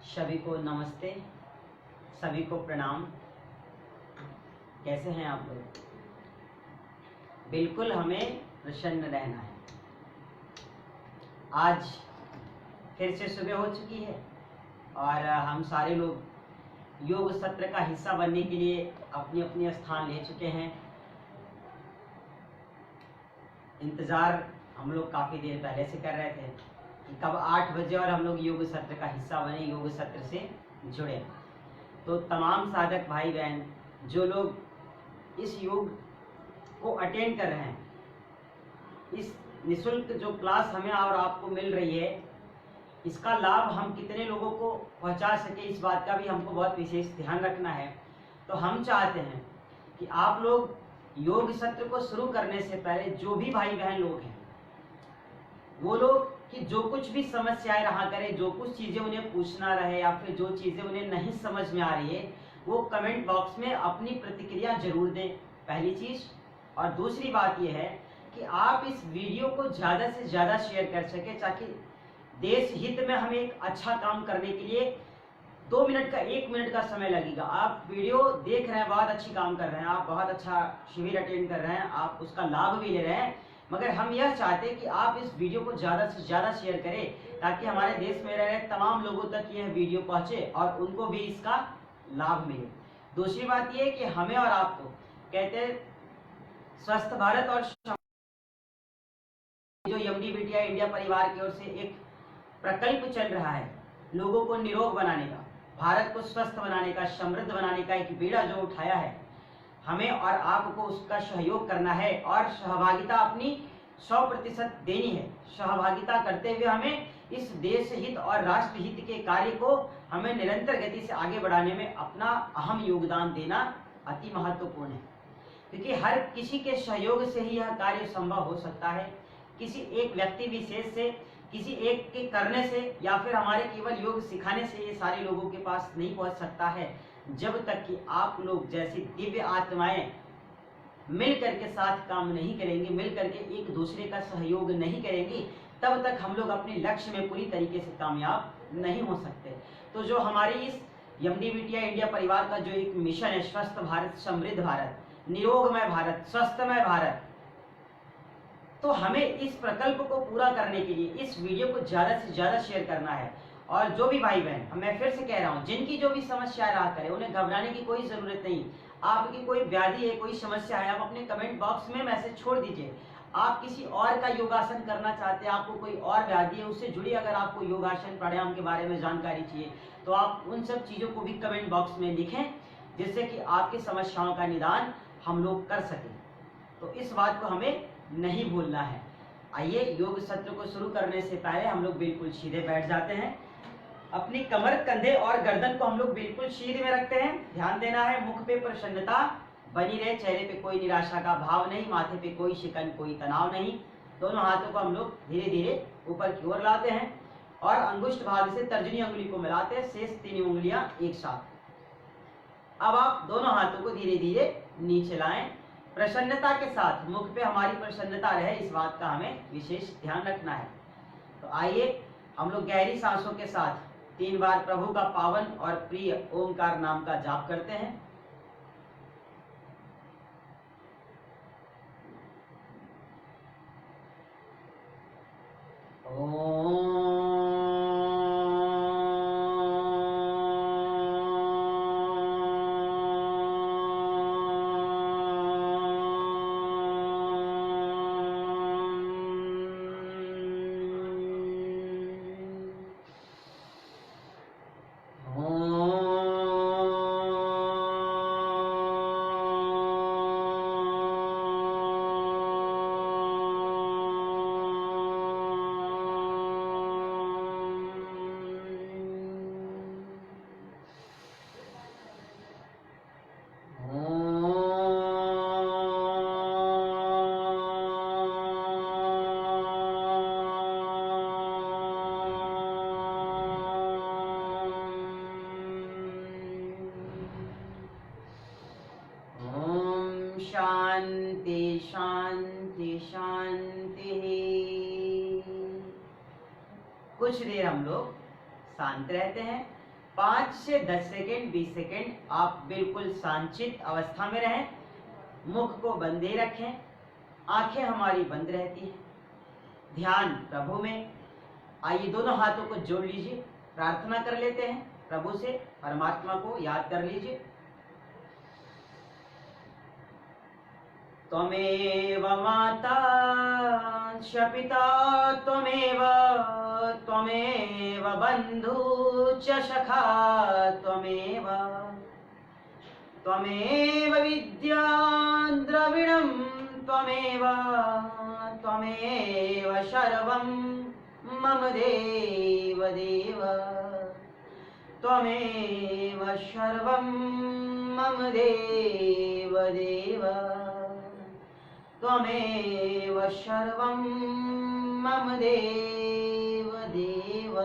सभी को नमस्ते, सभी को प्रणाम। कैसे हैं आप लोग? बिल्कुल हमें प्रसन्न रहना है। आज फिर से सुबह हो चुकी है और हम सारे लोग योग सत्र का हिस्सा बनने के लिए अपनी अपनी स्थान ले चुके हैं। इंतज़ार हम लोग काफ़ी देर पहले से कर रहे थे कि कब 8 बजे और हम लोग योग सत्र का हिस्सा बने, योग सत्र से जुड़े। तो तमाम साधक भाई बहन जो लोग इस योग को अटेंड कर रहे हैं, इस निःशुल्क जो क्लास हमें और आपको मिल रही है, इसका लाभ हम कितने लोगों को पहुंचा सके, इस बात का भी हमको बहुत विशेष ध्यान रखना है। तो हम चाहते हैं कि आप लोग योग सत्र को शुरू करने से पहले जो भी भाई बहन लोग हैं, वो लोग कि जो कुछ भी समस्याएं रहा करें, जो कुछ चीज़ें उन्हें पूछना रहे या फिर जो चीज़ें उन्हें नहीं समझ में आ रही है, वो कमेंट बॉक्स में अपनी प्रतिक्रिया जरूर दें, पहली चीज़। और दूसरी बात यह है कि आप इस वीडियो को ज़्यादा से ज़्यादा शेयर कर सकें, ताकि देश हित में हमें एक अच्छा काम करने के लिए 2 मिनट का 1 मिनट का समय लगेगा। आप वीडियो देख रहे हैं, बहुत अच्छी काम कर रहे हैं, आप बहुत अच्छा शिविर अटेंड कर रहे हैं, आप उसका लाभ भी ले रहे हैं, मगर हम यह चाहते हैं कि आप इस वीडियो को ज़्यादा से ज़्यादा शेयर करें, ताकि हमारे देश में रह रहे तमाम लोगों तक यह वीडियो पहुँचे और उनको भी इसका लाभ मिले। दूसरी बात यह है कि हमें और आपको कहते हैं स्वस्थ भारत और जो यमडी बिटिया इंडिया परिवार की ओर से एक प्रकल्प चल रहा है, लोगों को निरोग बनाने का, भारत को स्वस्थ बनाने का, समृद्ध बनाने का एक बीड़ा जो उठाया है, हमें और आपको उसका सहयोग करना है और सहभागिता अपनी 100% देनी है। सहभागिता करते हुए हमें इस देश हित और राष्ट्र हित के कार्य को हमें निरंतर गति से आगे बढ़ाने में अपना अहम योगदान देना अति महत्वपूर्ण है, क्योंकि हर किसी के सहयोग से ही यह कार्य संभव हो सकता है। किसी एक व्यक्ति विशेष से, किसी एक के करने से या फिर हमारे केवल योग सिखाने से ये सारे लोगों के पास नहीं पहुंच सकता है, जब तक कि आप लोग जैसी दिव्य आत्माएं मिल करके साथ काम नहीं करेंगे, मिल करके एक दूसरे का सहयोग नहीं करेंगी, तब तक हम लोग अपने लक्ष्य में पूरी तरीके से कामयाब नहीं हो सकते। तो जो हमारी इस यमडी बिटिया इंडिया परिवार का जो एक मिशन है, स्वस्थ भारत, समृद्ध भारत, निरोगमय भारत, स्वस्थमय भारत, तो हमें इस प्रकल्प को पूरा करने के लिए इस वीडियो को ज़्यादा से ज़्यादा शेयर करना है। और जो भी भाई बहन, मैं फिर से कह रहा हूँ, जिनकी जो भी समस्या रहा करे, उन्हें घबराने की कोई ज़रूरत नहीं। आपकी कोई व्याधि है, कोई समस्या है, आप अपने कमेंट बॉक्स में मैसेज छोड़ दीजिए। आप किसी और का योगासन करना चाहते हैं, आपको कोई और व्याधि है, उससे जुड़ी अगर आपको योगासन प्राणायाम के बारे में जानकारी चाहिए, तो आप उन सब चीज़ों को भी कमेंट बॉक्स में लिखें, जिससे कि आपकी समस्याओं का निदान हम लोग कर सकें। तो इस बात को हमें नहीं भूलना है। आइए योग सत्र को शुरू करने से पहले हम लोग बिल्कुल सीधे बैठ जाते हैं। अपनी कमर, कंधे और गर्दन को हम लोग बिल्कुल सीधे में रखते हैं। ध्यान देना है, मुख पे प्रसन्नता बनी रहे, चेहरे पे कोई निराशा का भाव नहीं, माथे पे कोई शिकन, कोई तनाव नहीं। दोनों हाथों को हम लोग धीरे धीरे ऊपर की ओर लाते हैं और अंगुष्ठ भाग से तर्जनी उंगली को मिलाते हैं, शेष 3 उंगलियां एक साथ। अब आप दोनों हाथों को धीरे धीरे नीचे लाएं, प्रसन्नता के साथ। मुख पे हमारी प्रसन्नता रहे, इस बात का हमें विशेष ध्यान रखना है। तो आइए हम लोग गहरी सांसों के साथ 3 बार प्रभु का पावन और प्रिय ओमकार नाम का जाप करते हैं। ओम शांति शांति शांति। कुछ देर हम लोग शांत रहते हैं 5 से 10 सेकेंड 20 सेकेंड आप बिल्कुल शांतचित्त अवस्था में रहें, मुख को बंदे रखें, आंखें हमारी बंद रहती हैं, ध्यान प्रभु में। आइए दोनों हाथों को जोड़ लीजिए, प्रार्थना कर लेते हैं प्रभु से, परमात्मा को याद कर लीजिए। त्वमेव माता च पिता त्वमेव, त्वमेव बन्धु च सखा त्वमेव, त्वमेव विद्या द्रविणं त्वमेव, त्वमेव सर्वं मम देव देव, त्वमेव सर्वं मम देव देव, त्वमेव सर्वं मम देव देव।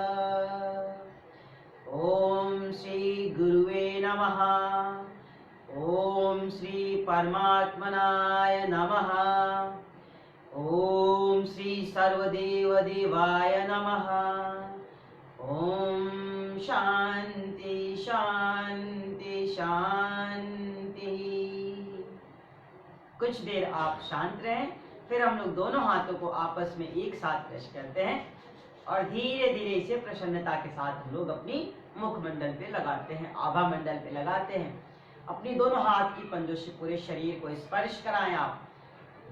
ओम श्री गुरुवे नमः। ओम श्री परमात्मनाय नमः। ओम श्री सर्वदेव देवाय नमः। ओम शांति शांति शांति। कुछ देर आप शांत रहें, फिर हम लोग दोनों हाथों को आपस में एक साथ प्रेस करते हैं और धीरे धीरे इसे प्रसन्नता के साथ हम लोग अपनी मुखमंडल पे लगाते हैं, आभा मंडल पे लगाते हैं। अपनी दोनों हाथ की पंजों से पूरे शरीर को स्पर्श कराएं। आप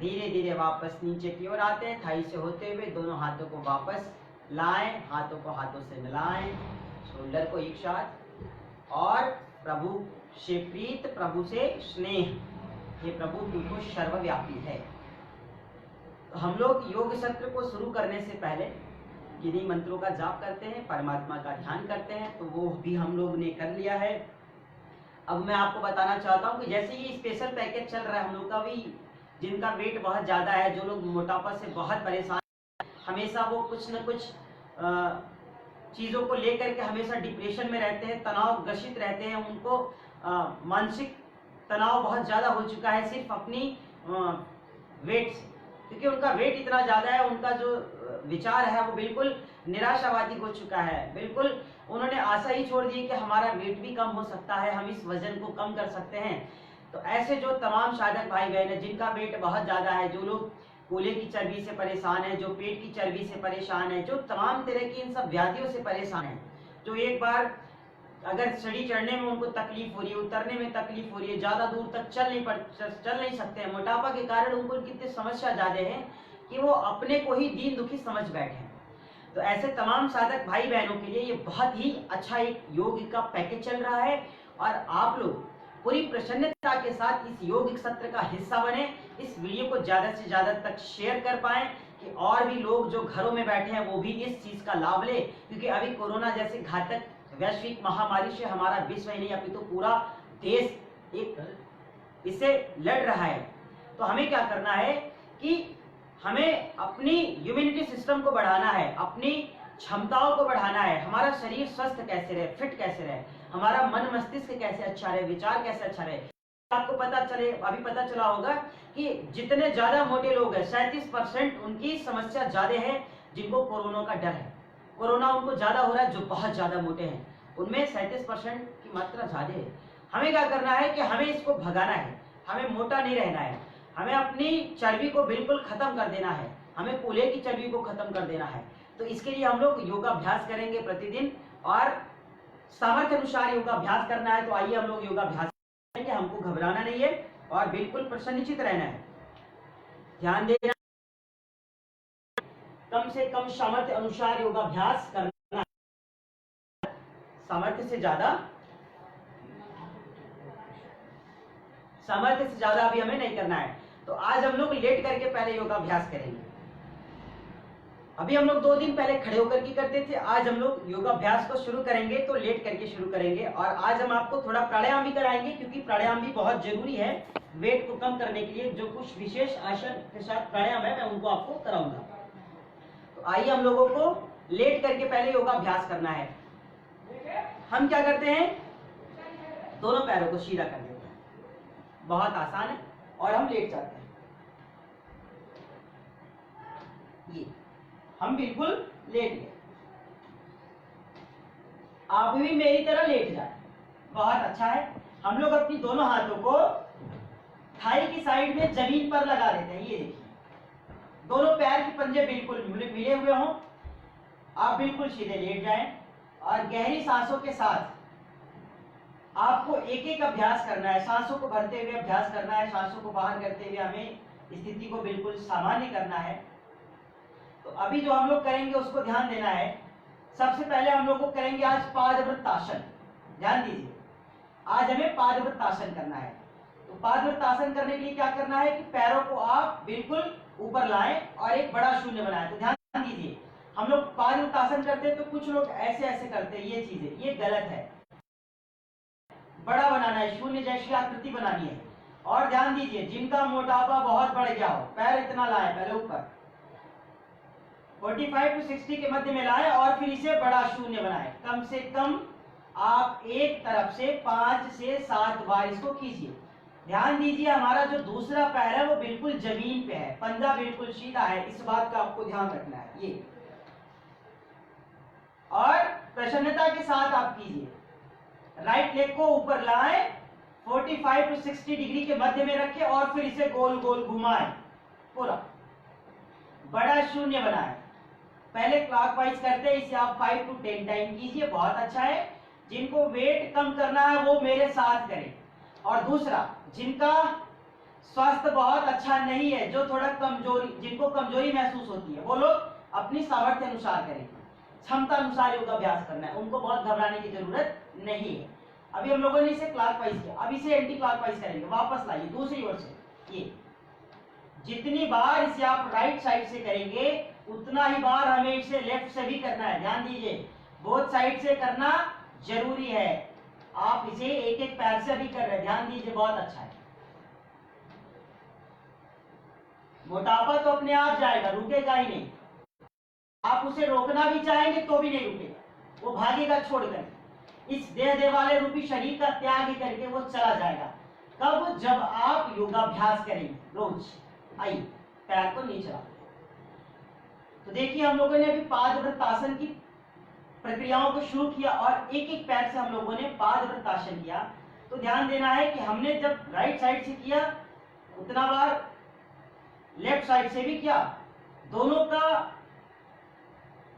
धीरे धीरे वापस नीचे की ओर आते हैं, थाई से होते हुए दोनों हाथों को वापस लाएं, हाथों को हाथों से मिलाएं, शोल्डर को एक साथ, और प्रभु से प्रीत, प्रभु से स्नेह, ये प्रभु बिल्कुल सर्वव्यापी है। तो हम लोग योग सत्र को शुरू करने से पहले किन्हीं मंत्रों का जाप करते हैं, परमात्मा का ध्यान करते हैं, तो वो भी हम लोग ने कर लिया है। अब मैं आपको बताना चाहता हूँ कि जैसे ये स्पेशल पैकेज चल रहा है हम लोग का भी, जिनका वेट बहुत ज़्यादा है, जो लोग मोटापा से बहुत परेशान, हमेशा वो कुछ न कुछ चीज़ों को लेकर के हमेशा डिप्रेशन में रहते हैं, तनाव ग्रसित रहते हैं, उनको मानसिक तनाव बहुत ज़्यादा हो चुका है सिर्फ अपनी वेट से, क्योंकि उनका वेट इतना ज़्यादा है, उनका जो विचार है वो बिल्कुल निराशावादी हो चुका है। बिल्कुल उन्होंने आशा ही छोड़ दी कि हमारा वेट भी कम हो सकता है, हम इस वजन को कम कर सकते हैं। तो ऐसे जो तमाम साधक भाई बहन है जिनका वेट बहुत ज़्यादा है, जो लोग कूल्हे की चर्बी से परेशान है, जो पेट की चर्बी से परेशान है, जो तमाम तरह की इन सब व्याधियों से परेशान है, जो एक बार अगर सीढ़ी चढ़ने में उनको तकलीफ हो रही है, उतरने में तकलीफ हो रही है, ज़्यादा दूर तक चल नहीं सकते हैं, मोटापा के कारण उनको कितनी समस्या ज़्यादा है कि वो अपने को ही दीन दुखी समझ बैठे हैं। तो ऐसे तमाम साधक भाई बहनों के लिए ये बहुत ही अच्छा एक योग का पैकेज चल रहा है, और आप लोग पूरी प्रसन्नता के साथ इस योग सत्र का हिस्सा बने। इस वीडियो को ज़्यादा से ज़्यादा तक शेयर कर पाएं कि और भी लोग जो घरों में बैठे हैं वो भी इस चीज़ का लाभ ले, क्योंकि अभी कोरोना जैसे घातक वैश्विक महामारी से हमारा विश्व ही नहीं अपितु पूरा देश एक इससे लड़ रहा है। तो हमें क्या करना है कि हमें अपनी इम्यूनिटी सिस्टम को बढ़ाना है, अपनी क्षमताओं को बढ़ाना है, हमारा शरीर स्वस्थ कैसे रहे, फिट कैसे रहे, हमारा मन मस्तिष्क कैसे अच्छा रहे, विचार कैसे अच्छा रहे। आपको पता चले, अभी पता चला होगा कि जितने ज्यादा मोटे लोग हैं 37% उनकी समस्या ज्यादा है, जिनको कोरोना का डर है, कोरोना उनको ज्यादा हो रहा है, जो बहुत ज्यादा मोटे हैं उनमें 37% की मात्रा ज्यादा है। हमें क्या करना है कि हमें इसको भगाना है, हमें मोटा नहीं रहना है, हमें अपनी चर्बी को बिल्कुल खत्म कर देना है, हमें कूल्हे की चर्बी को खत्म कर देना है। तो इसके लिए हम लोग योगाभ्यास करेंगे प्रतिदिन, और सामर्थ्य अनुसार योगाभ्यास करना है। तो आइए हम लोग योगाभ्यास करेंगे, हमको घबराना नहीं है और बिल्कुल प्रसन्नचित रहना है। ध्यान देना, कम से कम सामर्थ्य अनुसार योगाभ्यास करना है, सामर्थ्य से ज्यादा अभी हमें नहीं करना है। तो आज हम लोग लेट करके पहले योगाभ्यास करेंगे। अभी हम लोग 2 दिन पहले खड़े होकर के करते थे, आज हम लोग योगाभ्यास को शुरू करेंगे तो लेट करके शुरू करेंगे। और आज हम आपको थोड़ा प्राणायाम भी कराएंगे, क्योंकि प्राणायाम भी बहुत जरूरी है वेट को कम करने के लिए। जो कुछ विशेष आसन के साथ प्राणायाम है मैं उनको आपको कराऊंगा। तो आइए हम लोगों को लेट करके पहले योगाभ्यास करना है। हम क्या करते हैं, दोनों पैरों को सीधा कर देते हैं, बहुत आसान है, और हम लेट जाते हैं। ये हम बिल्कुल लेट गए। आप भी मेरी तरह लेट जाए। बहुत अच्छा है। हम लोग अपनी दोनों हाथों को थाई की साइड में जमीन पर लगा देते हैं। ये देखिए, दोनों पैर के पंजे बिल्कुल मिले हुए हों। आप बिल्कुल सीधे लेट जाएं और गहरी सांसों के साथ आपको एक एक अभ्यास करना है। सांसों को भरते हुए अभ्यास करना है, सांसों को बाहर करते हुए हमें स्थिति को बिल्कुल सामान्य करना है। तो अभी जो हम लोग करेंगे उसको ध्यान देना है। सबसे पहले हम लोग को करेंगे आज पादवृत्तासन। ध्यान दीजिए, आज हमें पादवृत्तासन करना है। तो पादवृत्तासन करने के लिए क्या करना है कि पैरों को आप बिल्कुल ऊपर लाएं और एक बड़ा शून्य बनाएं। तो ध्यान दीजिए, हम लोग पादवृत्तासन करते हैं तो कुछ लोग ऐसे ऐसे करते हैं, ये चीजें ये गलत है। बड़ा बनाना है, शून्य जैसी आकृति बनानी है। और ध्यान दीजिए, जिनका मोटापा बहुत बढ़ गया हो, पैर इतना लाए पहले ऊपर 45 to 60 के मध्य में लाए और फिर इसे बड़ा शून्य बनाए। कम से कम आप एक तरफ से 5 से 7 बार इसको कीजिए। ध्यान दीजिए, हमारा जो दूसरा पैर है वो बिल्कुल जमीन पे है, पंजा बिल्कुल सीधा है। इस बात का आपको ध्यान रखना है ये, और प्रसन्नता के साथ आप कीजिए। राइट लेग को ऊपर लाएं, 45 to 60 डिग्री के मध्य में रखें और फिर इसे गोल गोल घुमाएं, पूरा बड़ा शून्य बनाएं। पहले क्लॉकवाइज करते हैं, इसे आप 5 to 10 टाइम कीजिए। बहुत अच्छा है। जिनको वेट कम करना है वो मेरे साथ करें। और दूसरा, जिनका स्वास्थ्य बहुत अच्छा नहीं है, जो थोड़ा कमजोरी, जिनको कमजोरी महसूस होती है, वो लोग अपनी सामर्थ्य अनुसार करें, क्षमता अनुसार योगाभ्यास करना है। उनको बहुत घबराने की जरूरत नहीं है। अभी हम लोगों ने इसे क्लॉकवाइज किया, अब इसे एंटी क्लॉकवाइज करेंगे। वापस लाइए दूसरी ओर से। ये जितनी बार इसे आप राइट साइड से करेंगे उतना ही बार हमें इसे लेफ्ट से भी करना है। ध्यान दीजिए, बोथ साइड से करना जरूरी है। आप इसे एक एक पैर से भी कर रहे हैं, ध्यान दीजिए, बहुत अच्छा है। मोटापा तो अपने आप जाएगा, रुकेगा ही नहीं। आप उसे रोकना भी चाहेंगे तो भी नहीं रुकेगा, वो भागेगा छोड़कर। इस देह वाले रूपी शरीर का त्याग करके वो चला जाएगा। कब? जब आप योगाभ्यास करेंगे रोज। आइए पैर को नीचे लाते हैं। तो देखिए, हम लोगों ने अभी पादवृत्तासन की प्रक्रियाओं को शुरू किया और एक एक पैर से हम लोगों ने पादवृत्तासन किया। तो ध्यान देना है कि हमने जब राइट साइड से किया उतना बार लेफ्ट साइड से भी किया। दोनों का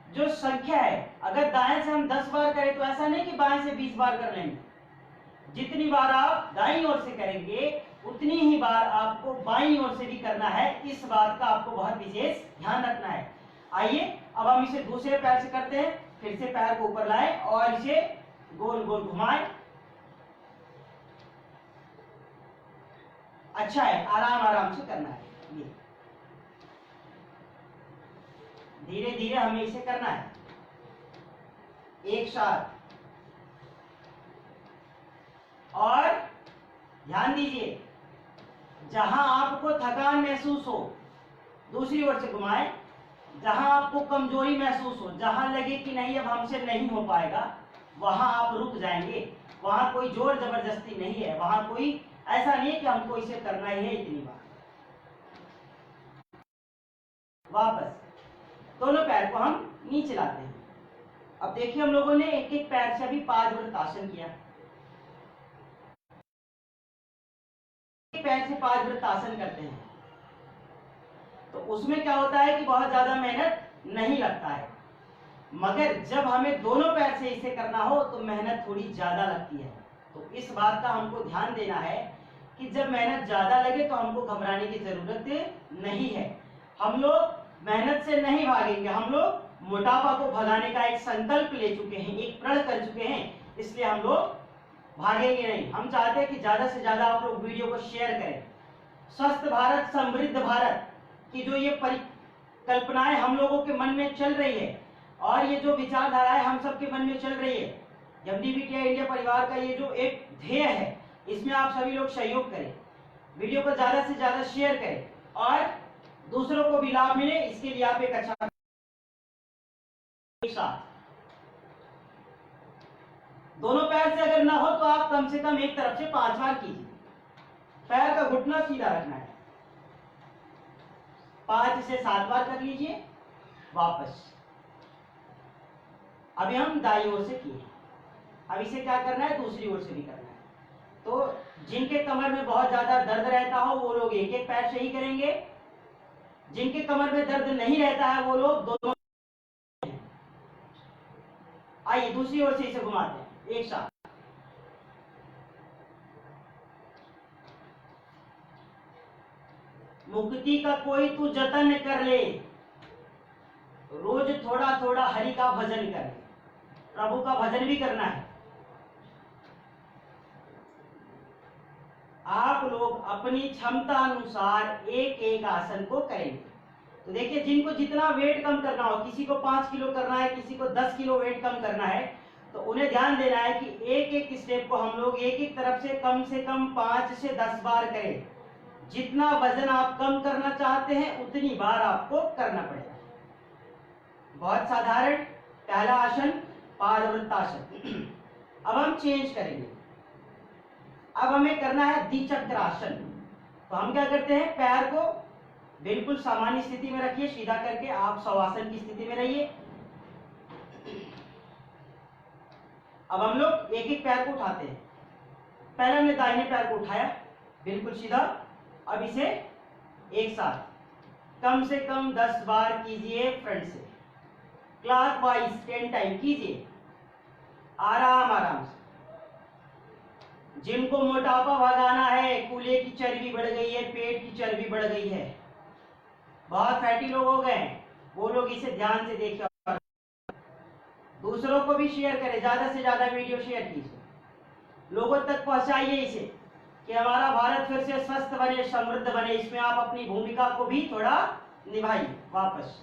जो संख्या है, अगर दाएं से हम 10 बार करें तो ऐसा नहीं कि बाएं से 20 बार कर लेंगे। जितनी बार आप दाईं ओर से करेंगे उतनी ही बार आपको बाईं ओर से भी करना है। इस बात का आपको बहुत विशेष ध्यान रखना है। आइए अब हम इसे दूसरे पैर से करते हैं। फिर से पैर को ऊपर लाएं और इसे गोल गोल घुमाएं। अच्छा है, आराम आराम से करना है। ये धीरे धीरे हमें इसे करना है एक साथ। और ध्यान दीजिए, जहां आपको थकान महसूस हो दूसरी ओर से घुमाएं। जहां आपको कमजोरी महसूस हो, जहां लगे कि नहीं अब हमसे नहीं हो पाएगा, वहां आप रुक जाएंगे। वहां कोई जोर जबरदस्ती नहीं है, वहां कोई ऐसा नहीं है कि हमको इसे करना ही है इतनी बार। वापस दोनों पैर को हम नीचे लाते हैं। अब देखिए, हम लोगों ने एक एक पैर से अभी पादवृत्तासन किया। एक पैर से पादवृत्तासन करते हैं तो उसमें क्या होता है कि बहुत ज्यादा मेहनत नहीं लगता है, मगर जब हमें दोनों पैर से इसे करना हो तो मेहनत थोड़ी ज्यादा लगती है। तो इस बात का हमको ध्यान देना है कि जब मेहनत ज्यादा लगे तो हमको घबराने की जरूरत नहीं है। हम लोग मेहनत से नहीं भागेंगे, हम लोग मोटापा को भगाने का एक संकल्प ले चुके हैं, एक प्रण कर चुके हैं, इसलिए हम लोग भागेंगे नहीं। हम चाहते हैं कि ज्यादा से ज्यादा आप लोग वीडियो को शेयर करें। स्वस्थ भारत समृद्ध भारत की जो ये परिकल्पनाएं हम लोगों के मन में चल रही है और ये जो विचारधाराएं हम सबके मन में चल रही है, एमडीबीटीआई इंडिया परिवार का ये जो एक ध्येय है, इसमें आप सभी लोग सहयोग करें, वीडियो को ज्यादा से ज्यादा शेयर करें और दूसरों को भी लाभ मिले, इसके लिए आप एक अच्छा दोनों पैर से अगर ना हो तो आप कम से कम एक तरफ से 5 बार कीजिए। पैर का घुटना सीधा रखना है। 5 से 7 बार कर लीजिए। वापस अभी हम दाईं ओर से किए। अब इसे क्या करना है, दूसरी ओर से भी करना है। तो जिनके कमर में बहुत ज्यादा दर्द रहता हो वो लोग एक एक पैर से ही करेंगे, जिनके कमर में दर्द नहीं रहता है वो लोग दोनों। आइए दूसरी ओर से इसे घुमाते हैं एक साथ। मुक्ति का कोई तू जतन कर ले, रोज थोड़ा थोड़ा हरि का भजन कर ले। प्रभु का भजन भी करना है। आप लोग अपनी क्षमता अनुसार एक एक आसन को करेंगे। तो देखिए, जिनको जितना वेट कम करना हो, किसी को 5 किलो करना है, किसी को 10 किलो वेट कम करना है, तो उन्हें ध्यान देना है कि एक एक स्टेप को हम लोग एक एक तरफ से कम 5 से 10 बार करें। जितना वजन आप कम करना चाहते हैं उतनी बार आपको करना पड़ेगा। बहुत साधारण पहला आसन पादवृत्तासन। अब हम चेंज करेंगे, अब हमें करना है द्विचक्रासन। तो हम क्या करते हैं, पैर को बिल्कुल सामान्य स्थिति में रखिए, सीधा करके आप शवासन की स्थिति में रहिए। अब हम लोग एक एक पैर को उठाते हैं। पहले हमने दाहिने पैर को उठाया बिल्कुल सीधा। अब इसे एक साथ कम से कम 10 बार कीजिए। फ्रंट से क्लॉकवाइज 10 टाइम कीजिए, आराम आराम से। जिनको मोटापा भगाना है, कूल्हे की चर्बी बढ़ गई है, पेट की चर्बी बढ़ गई है, बहुत फैटी लोग हो गए, वो लोग इसे ध्यान से देखिए। दूसरों को भी शेयर करें, ज्यादा से ज्यादा वीडियो शेयर कीजिए, लोगों तक पहुंचाइए इसे कि हमारा भारत फिर से स्वस्थ बने, समृद्ध बने। इसमें आप अपनी भूमिका को भी थोड़ा निभाइए। वापस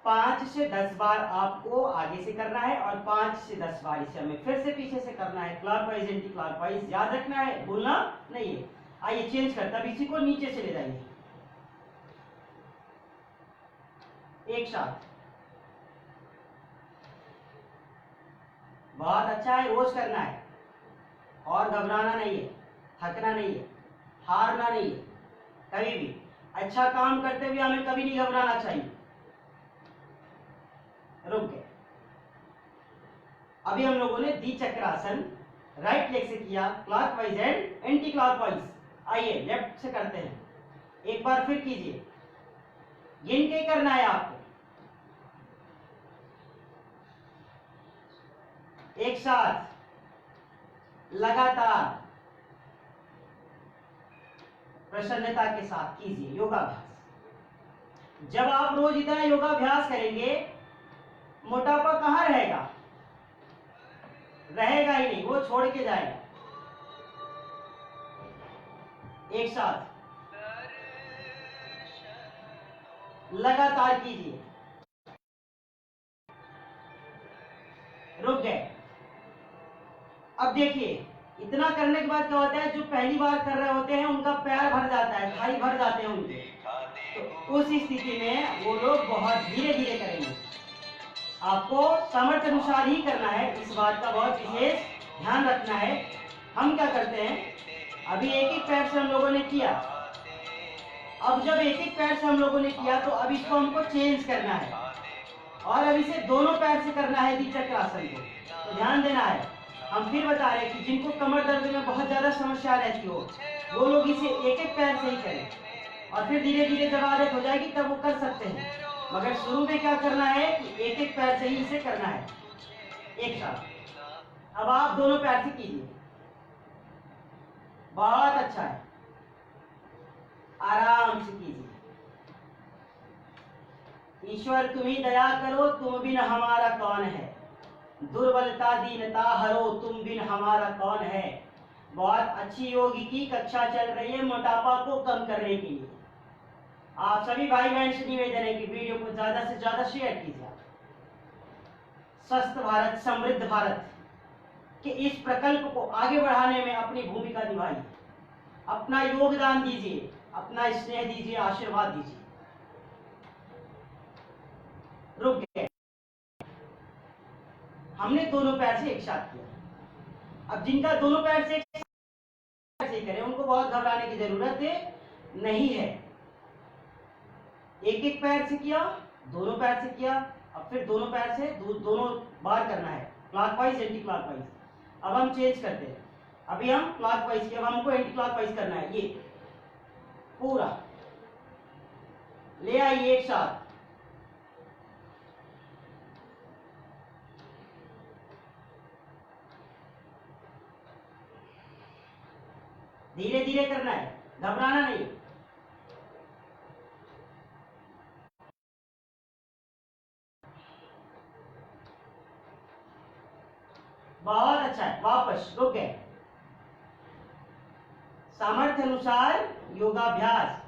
5 से 10 बार आपको आगे से करना है और 5 से 10 बार इसे हमें फिर से पीछे से करना है। क्लॉकवाइज एंटी क्लॉकवाइज याद रखना है, भूलना नहीं है। आइए चेंज करते, अब इसी को नीचे से ले जाइए एक साथ। बहुत अच्छा है, रोज करना है और घबराना नहीं है, थकना नहीं है, हारना नहीं है। कभी भी अच्छा काम करते हुए हमें कभी नहीं घबराना चाहिए। रुक गए। अभी हम लोगों ने द्विचक्रासन राइट लेग से किया, क्लॉकवाइज एंड एंटी क्लॉकवाइज। आइए लेफ्ट से करते हैं, एक बार फिर कीजिए। गिन के करना है आपको, एक साथ लगातार प्रसन्नता के साथ कीजिए योगाभ्यास। जब आप रोज इतना योगाभ्यास करेंगे, मोटापा कहां रहेगा, रहेगा ही नहीं, वो छोड़ के जाएगा। एक साथ लगातार कीजिए। रुक गए। अब देखिए, इतना करने के बाद क्या होता है, जो पहली बार कर रहे होते हैं उनका पैर भर जाता है, थाई भर जाते हैं उनके। तो उस स्थिति में वो लोग बहुत धीरे धीरे करेंगे। आपको सामर्थ्य अनुसार ही करना है, इस बात का बहुत विशेष ध्यान रखना है। हम क्या करते हैं, अभी एक एक पैर से हम लोगों ने किया। अब जब एक एक पैर से हम लोगों ने किया तो अब इसको हमको चेंज करना है और अब इसे दोनों पैर से करना है द्विचक्रासन को। तो ध्यान देना है, हम फिर बता रहे हैं कि जिनको कमर दर्द में बहुत ज्यादा समस्या रहती हो वो लोग इसे एक एक पैर से ही करें और फिर धीरे धीरे जब आदत हो जाएगी तब वो कर सकते हैं। मगर शुरू में क्या करना है कि एक एक पैर से ही इसे करना है एक साथ। अब आप दोनों पैर से कीजिए, बहुत अच्छा है, आराम से कीजिए। ईश्वर तुम्ही दया करो, तुम बिन हमारा कौन है, दुर्बलता दीनता हरो, तुम बिन हमारा कौन है। बहुत अच्छी योग की कक्षा चल रही है मोटापा को कम करने के लिए। आप सभी भाई बहन से निवेदन है कि वीडियो को ज्यादा से ज्यादा शेयर कीजिए। स्वस्थ भारत समृद्ध भारत के इस प्रकल्प को आगे बढ़ाने में अपनी भूमिका निभाइए, अपना योगदान दीजिए, अपना स्नेह दीजिए, आशीर्वाद दीजिए। रुक गए। हमने दोनों पैर से एक साथ किया। अब जिनका दोनों पैर से करें उनको बहुत घबराने की जरूरत नहीं है। एक एक पैर से किया, दोनों पैर से किया, अब फिर दोनों पैर से दोनों बार करना है। Clockwise anti clockwise. अब हम चेंज करते हैं, अभी हम क्लॉकवाइज किया, अब हमको एंटी क्लॉकवाइज करना है। ये पूरा ले आइए एक साथ, धीरे धीरे करना है, घबराना नहीं। बहुत अच्छा है, वापस रुक गए। सामर्थ्य अनुसार योगाभ्यास।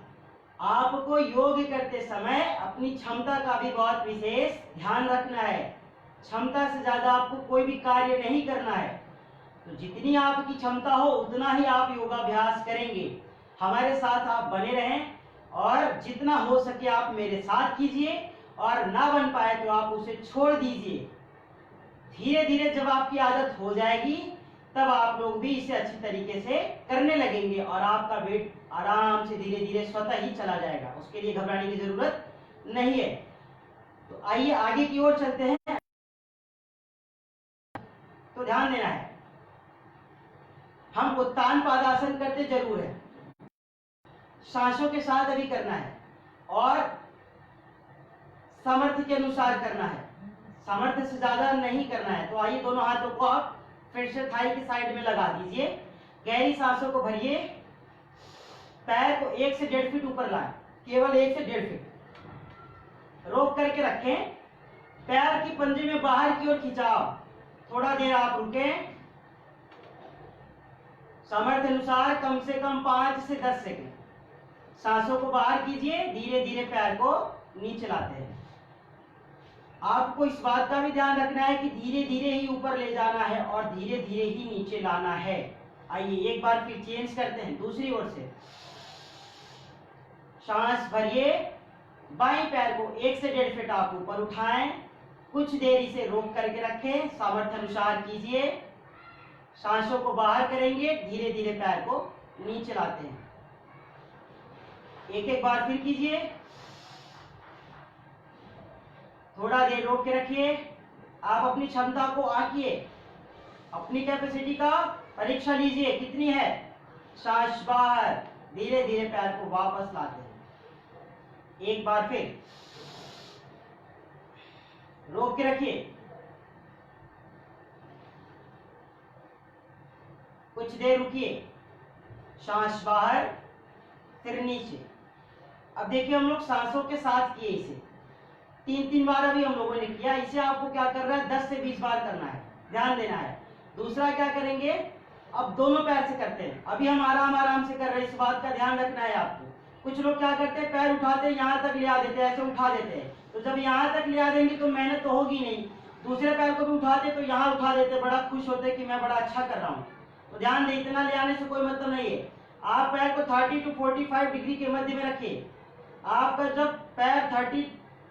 आपको योग करते समय अपनी क्षमता का भी बहुत विशेष ध्यान रखना है। क्षमता से ज्यादा आपको कोई भी कार्य नहीं करना है। तो जितनी आपकी क्षमता हो उतना ही आप योगाभ्यास करेंगे। हमारे साथ आप बने रहें और जितना हो सके आप मेरे साथ कीजिए, और ना बन पाए तो आप उसे छोड़ दीजिए। धीरे धीरे जब आपकी आदत हो जाएगी तब आप लोग भी इसे अच्छी तरीके से करने लगेंगे और आपका वेट आराम से धीरे धीरे स्वतः ही चला जाएगा। उसके लिए घबराने की जरूरत नहीं है। तो आइए आगे की ओर चलते हैं। तो ध्यान देना है, हम उत्तान पादासन करते जरूर है, सांसों के साथ अभी करना है और सामर्थ्य के अनुसार करना है, सामर्थ्य से ज्यादा नहीं करना है। तो आइए दोनों हाथों को आप फिर से थाई के साइड में लगा दीजिए, गहरी सांसों को भरिए, पैर को 1 से 1.5 फीट ऊपर लाएं, केवल 1 से 1.5 फीट रोक करके रखें। पैर की पंजे में बाहर की ओर खिंचाव, थोड़ा देर आप रुकें। सामर्थ्य अनुसार कम से कम 5 से 10 सेकंड सांसों को बाहर कीजिए, धीरे धीरे पैर को नीचे लाते हैं। आपको इस बात का भी ध्यान रखना है कि धीरे धीरे ही ऊपर ले जाना है और धीरे धीरे ही नीचे लाना है। आइए एक बार फिर चेंज करते हैं, दूसरी ओर से सांस भरिए, बाएं पैर को 1 से 1.5 फीट आप ऊपर उठाएं, कुछ देर इसे रोक करके रखें, सामर्थ्य अनुसार कीजिए। सांसों को बाहर करेंगे, धीरे धीरे पैर को नीचे लाते हैं। एक एक बार फिर कीजिए, थोड़ा देर रोक के रखिए। आप अपनी क्षमता को आंकिए, अपनी कैपेसिटी का परीक्षा लीजिए कितनी है। सांस बाहर, धीरे धीरे पैर को वापस लाते हैं। एक बार फिर रोक के रखिए, कुछ देर रुकिए, सांस बाहर फिर नीचे। अब देखिए हम लोग सांसों के साथ किए इसे 3-3 बार अभी हम लोगों ने किया। इसे आपको क्या करना है, 10 से 20 बार करना है, ध्यान देना है। दूसरा क्या करेंगे, अब दोनों पैर से करते हैं। अभी हम आराम आराम से कर रहे हैं, इस बात का ध्यान रखना है आपको। कुछ लोग क्या करते हैं, पैर उठाते हैं, यहाँ तक ले आ देते हैं, ऐसे उठा देते हैं। तो जब यहाँ तक ले आ देंगे तो मेहनत तो होगी नहीं। दूसरे पैर को भी उठाते तो यहाँ उठा देते, बड़ा खुश होते कि मैं बड़ा अच्छा कर रहा हूँ। तो ध्यान दे, इतना ले आने से कोई मतलब नहीं है। आप पैर को 30 to 45 डिग्री के मध्य में रखिए। आपका जब पैर 30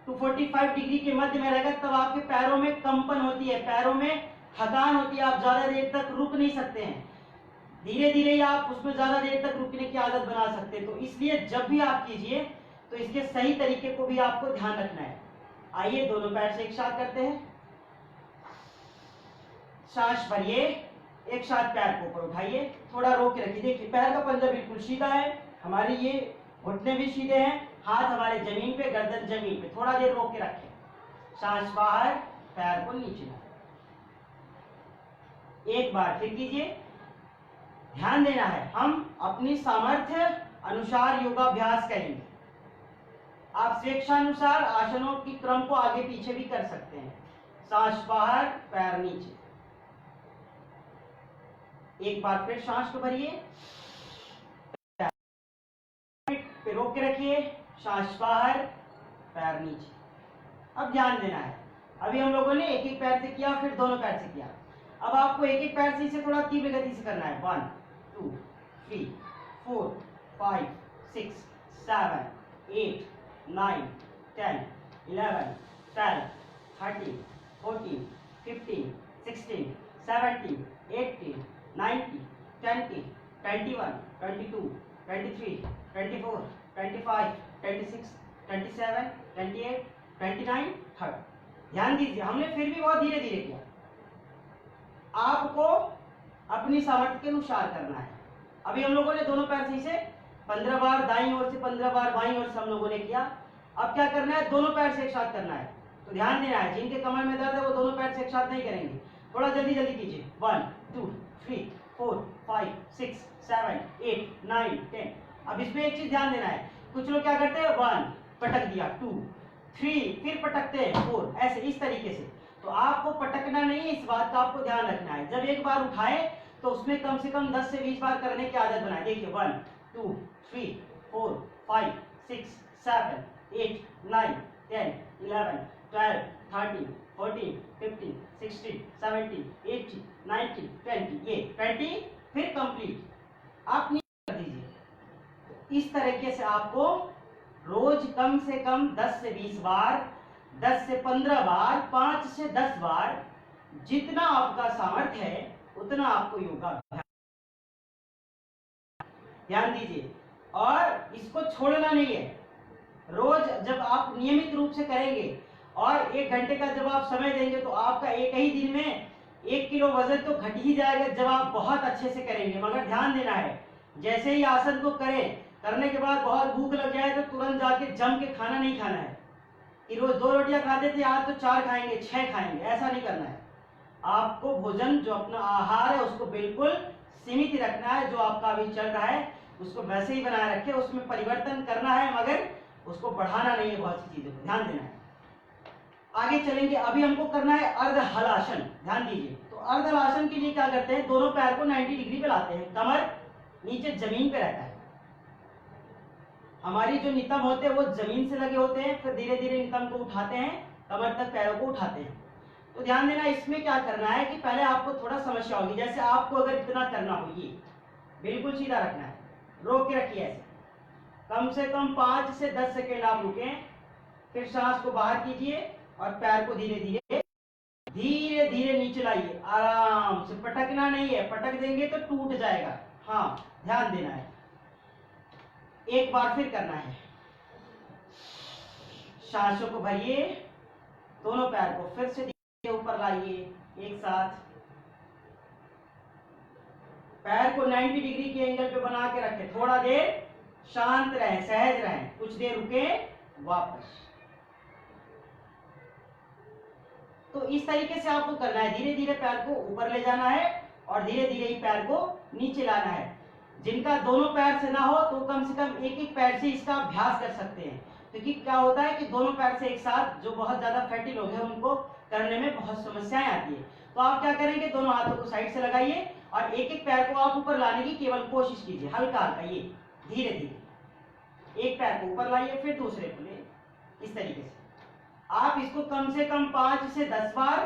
to 45 डिग्री के मध्य में रहेगा तब आपके पैरों में कंपन होती है, पैरों में थकान होती है, आप ज्यादा देर तक रुक नहीं सकते हैं। धीरे धीरे ही आप उसमें ज्यादा देर तक रुकने की आदत बना सकते हैं। तो इसलिए जब भी आप कीजिए तो इसके सही तरीके को भी आपको ध्यान रखना है। आइए दोनों पैर से एक साथ करते हैं। सांस भरिए, एक साथ पैर को ऊपर उठाइए, थोड़ा रोक के रखिए। देखिए पैर का पंजा बिल्कुल सीधा है, हमारी ये घुटने भी सीधे हैं, हाथ हमारे जमीन पे, गर्दन जमीन पे। थोड़ा देर रोक के रखें, सांस बाहर, पैर को नीचे लाएं। एक बार फिर कीजिए। ध्यान देना है, हम अपनी सामर्थ्य अनुसार योगाभ्यास करेंगे। आप स्वेच्छानुसार आसनों की क्रम को आगे पीछे भी कर सकते हैं। सांस बाहर, पैर नीचे। एक बार फिर सांस को भरिए, पे रोक के रखिए, सांस बाहर, पैर नीचे। अब ध्यान देना है, अभी हम लोगों ने एक एक पैर से किया, फिर दोनों पैर से किया। अब आपको एक एक पैर से इसे थोड़ा तीव्र गति से करना है। 1 2 3 4 5 6 7 8 9 10 11 12 13 14 15 16 17 18 19 20 21 22 23 24 25 26 27 28 29 30। ध्यान दीजिए, हमने फिर भी बहुत धीरे धीरे किया। अपनी सामर्थ्य के अनुसार करना है। अभी हम लोगों ने दोनों पैर से इसे 15 बार दाईं ओर से 15 बार बाईं ओर से हम लोगों ने किया। अब क्या करना है, दोनों पैर से एक साथ करना है। तो ध्यान देना है, जिनके कमर में दर्द है वो दोनों पैर से एक साथ नहीं करेंगे, थोड़ा जल्दी जल्दी कीजिए। 1 2 3 4 5 6 7 8 9 10। अब इसमें एक चीज ध्यान देना है, कुछ लोग क्या करते हैं 1 पटक दिया, 2 3 फिर पटकते हैं 4, ऐसे इस तरीके से। तो आपको पटकना नहीं है, इस बात का आपको ध्यान रखना है। जब एक बार उठाए तो उसमें कम से कम 10 से 20 बार करने की आदत बनाए। देखिए 1 2 3 4 5 6 7 8 9 10 11 12 13 14 15 16 17 18 19 20, ये 20 फिर कंप्लीट आप नीचे कर दीजिए। इस तरीके से आपको रोज कम से कम 10 से 20 बार, 10 से 15 बार, 5 से 10 बार, जितना आपका सामर्थ्य है उतना आपको योगा ध्यान दीजिए। और इसको छोड़ना नहीं है, रोज जब आप नियमित रूप से करेंगे और 1 घंटे का जब आप समय देंगे तो आपका एक ही दिन में 1 किलो वजन तो घट ही जाएगा जब आप बहुत अच्छे से करेंगे। मगर ध्यान देना है, जैसे ही आसन को करें, करने के बाद बहुत भूख लग जाए तो तुरंत जाके जम के खाना नहीं खाना है कि रोज 2 रोटियां खाते थे आज तो 4 खाएंगे 6 खाएंगे, ऐसा नहीं करना है। आपको भोजन जो अपना आहार है उसको बिल्कुल सीमित रखना है। जो आपका अभी चल रहा है उसको वैसे ही बनाए रखे, उसमें परिवर्तन करना है मगर उसको बढ़ाना नहीं है। बहुत सी चीजों को ध्यान देना है। आगे चलेंगे, अभी हमको करना है अर्ध हलासन। ध्यान दीजिए, तो अर्ध हलासन के लिए क्या करते हैं, दोनों पैर को 90 डिग्री पे लाते हैं, कमर नीचे जमीन पे रहता है। हमारी जो नितंब होते हैं वो जमीन से लगे होते हैं, फिर धीरे धीरे नितंब को उठाते हैं, कमर तक पैरों को उठाते हैं। तो ध्यान देना, इसमें क्या करना है कि पहले आपको थोड़ा समस्या होगी। जैसे आपको अगर इतना करना हो, ये बिल्कुल सीधा रखना है, रोक के रखिए ऐसे, कम से कम 5 से 10 सेकेंड आप रुकें, फिर सांस को बाहर कीजिए और पैर को धीरे धीरे धीरे धीरे नीचे लाइए, आराम से। पटकना नहीं है, पटक देंगे तो टूट जाएगा। हाँ, ध्यान देना है। एक बार फिर करना है, सांसों को भरिए, दोनों पैर को फिर से ऊपर लाइए एक साथ, पैर को 90 डिग्री के एंगल पे बना के रखें, थोड़ा देर शांत रहें, सहज रहें, कुछ देर रुके, वापस। तो इस तरीके से आपको करना है, धीरे धीरे पैर को ऊपर ले जाना है और धीरे धीरे ही पैर को नीचे लाना है। जिनका दोनों पैर से ना हो तो कम से कम एक एक पैर से इसका अभ्यास कर सकते हैं, क्योंकि क्या होता है कि दोनों पैर से एक साथ जो बहुत ज्यादा फैटी लोग हैं उनको करने में बहुत समस्याएं आती है। तो आप क्या करेंगे, दोनों हाथों को साइड से लगाइए और एक एक पैर को आप ऊपर लाने की केवल कोशिश कीजिए, हल्का हल्का, ये धीरे धीरे एक पैर को ऊपर लाइए, फिर दूसरे को ले, इस तरीके से। आप इसको कम से कम 5 से 10 बार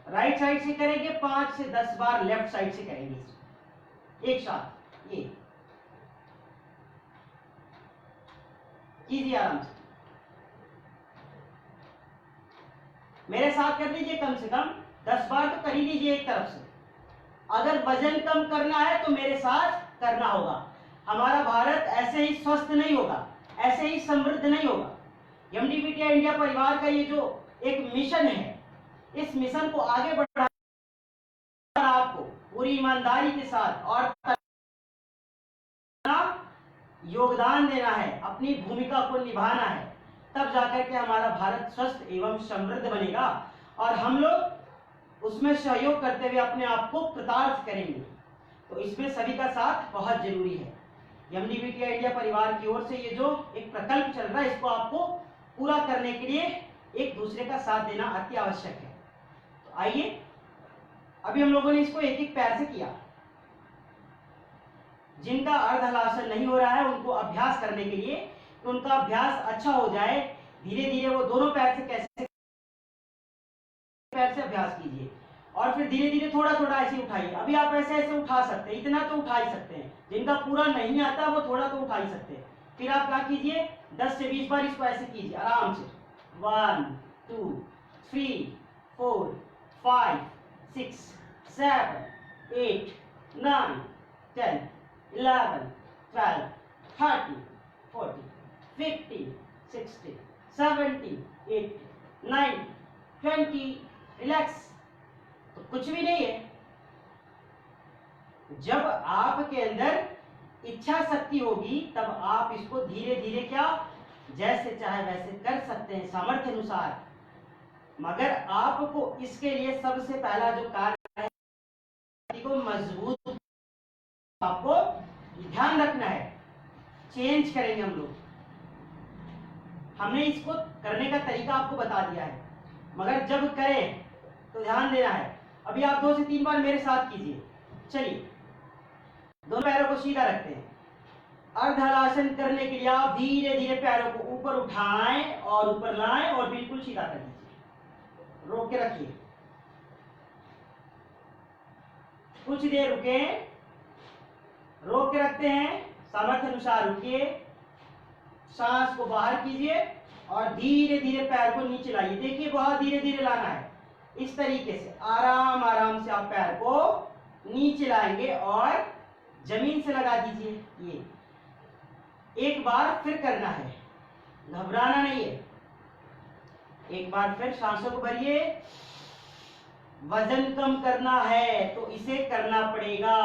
राइट साइड से करेंगे, 5 से 10 बार लेफ्ट साइड से करेंगे एक साथ। ये कीजिए आराम से, मेरे साथ कर लीजिए, कम से कम 10 बार तो कर ही लीजिए एक तरफ से। अगर वजन कम करना है तो मेरे साथ करना होगा। हमारा भारत ऐसे ही स्वस्थ नहीं होगा, ऐसे ही समृद्ध नहीं होगा। एमडीबीटीआई इंडिया परिवार का ये जो एक मिशन है, इस मिशन को आगे बढ़ाना आपको पूरी ईमानदारी के साथ और योगदान देना है, अपनी भूमिका को निभाना है, तब जाकर के हमारा भारत स्वस्थ एवं समृद्ध बनेगा और हम लोग उसमें सहयोग करते हुए अपने आप को कृतार्थ करेंगे। तो इसमें सभी का साथ बहुत जरूरी है। एमडीबीटीआई इंडिया परिवार की ओर से ये जो एक प्रकल्प चल रहा है, इसको आपको पूरा करने के लिए एक दूसरे का साथ देना अति आवश्यक है। तो आइए, अभी हम लोगों ने इसको एक एक पैर से किया। जिनका अर्ध हलासन नहीं हो रहा है उनको अभ्यास करने के लिए, तो उनका अभ्यास अच्छा हो जाए, धीरे धीरे वो दोनों पैर से कैसे पैर से अभ्यास कीजिए और फिर धीरे धीरे थोड़ा थोड़ा ऐसे उठाइए। अभी आप ऐसे ऐसे उठा सकते हैं, इतना तो उठा ही सकते हैं। जिनका पूरा नहीं आता वो थोड़ा तो उठा ही सकते हैं। फिर आप क्या कीजिए, 10 से 20 बार इसको ऐसे कीजिए आराम से। 1 2 3 4 5 6 7 8 9 10 11 12 13 14 15 16 17 18 19 20। रिलैक्स, तो कुछ भी नहीं है, जब आपके अंदर इच्छा शक्ति होगी तब आप इसको धीरे धीरे क्या जैसे चाहे वैसे कर सकते हैं सामर्थ्य अनुसार। मगर आपको इसके लिए सबसे पहला जो कार्य है को मजबूत आपको ध्यान रखना है। चेंज करेंगे हम लोग, हमने इसको करने का तरीका आपको बता दिया है, मगर जब करें तो ध्यान देना है। अभी आप 2 से 3 बार मेरे साथ कीजिए। चलिए, दोनों पैरों को सीधा रखते हैं। अर्ध हलासन करने के लिए आप धीरे धीरे पैरों को ऊपर उठाएं और ऊपर लाएं और बिल्कुल सीधा कर दीजिए। रोक के रखिए, कुछ देर रुके, रोक के रखते हैं, सामर्थ्य अनुसार रुकिए, सांस को बाहर कीजिए और धीरे धीरे पैर को नीचे लाइए। देखिए बहुत धीरे धीरे लाना है, इस तरीके से आराम आराम से आप पैर को नीचे लाएंगे और जमीन से लगा दीजिए। ये एक बार फिर करना है, घबराना नहीं है। एक बार फिर सांसों को भरिए। वजन कम करना है तो इसे करना पड़ेगा,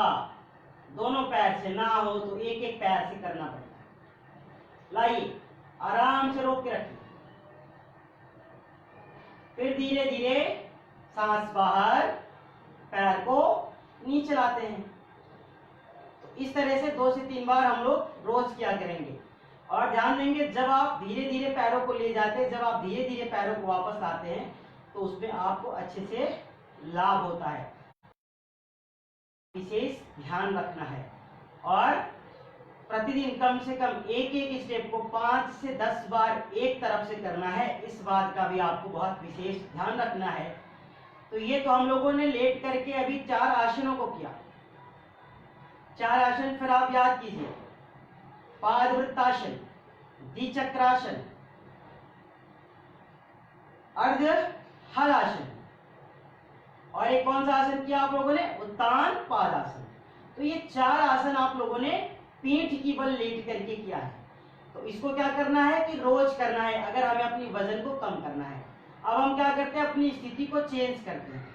दोनों पैर से, ना हो तो एक एक पैर से करना पड़ेगा। लाइए, आराम से रोक के रखिए, फिर धीरे धीरे सांस बाहर, पैर को नीचे लाते हैं। तो इस तरह से 2 से 3 बार हम लोग रोज किया करेंगे। और ध्यान देंगे, जब आप धीरे धीरे पैरों को ले जाते हैं, जब आप धीरे धीरे पैरों को वापस लाते हैं तो उसमें आपको अच्छे से लाभ होता है। विशेष ध्यान रखना है और प्रतिदिन कम से कम एक एक स्टेप को 5 से 10 बार एक तरफ से करना है। इस बात का भी आपको बहुत विशेष ध्यान रखना है। तो ये तो हम लोगों ने लेट करके अभी 4 आसनों को किया। 4 आसन फिर आप याद कीजिए, पादवृत्तासन, द्विचक्रासन, अर्ध हलासन, और एक कौन सा आसन किया आप लोगों ने, उत्तान पादासन। तो ये 4 आसन आप लोगों ने पीठ की बल लेट करके किया है। तो इसको क्या करना है कि रोज करना है अगर हमें अपनी वजन को कम करना है। अब हम क्या करते हैं, अपनी स्थिति को चेंज करते हैं।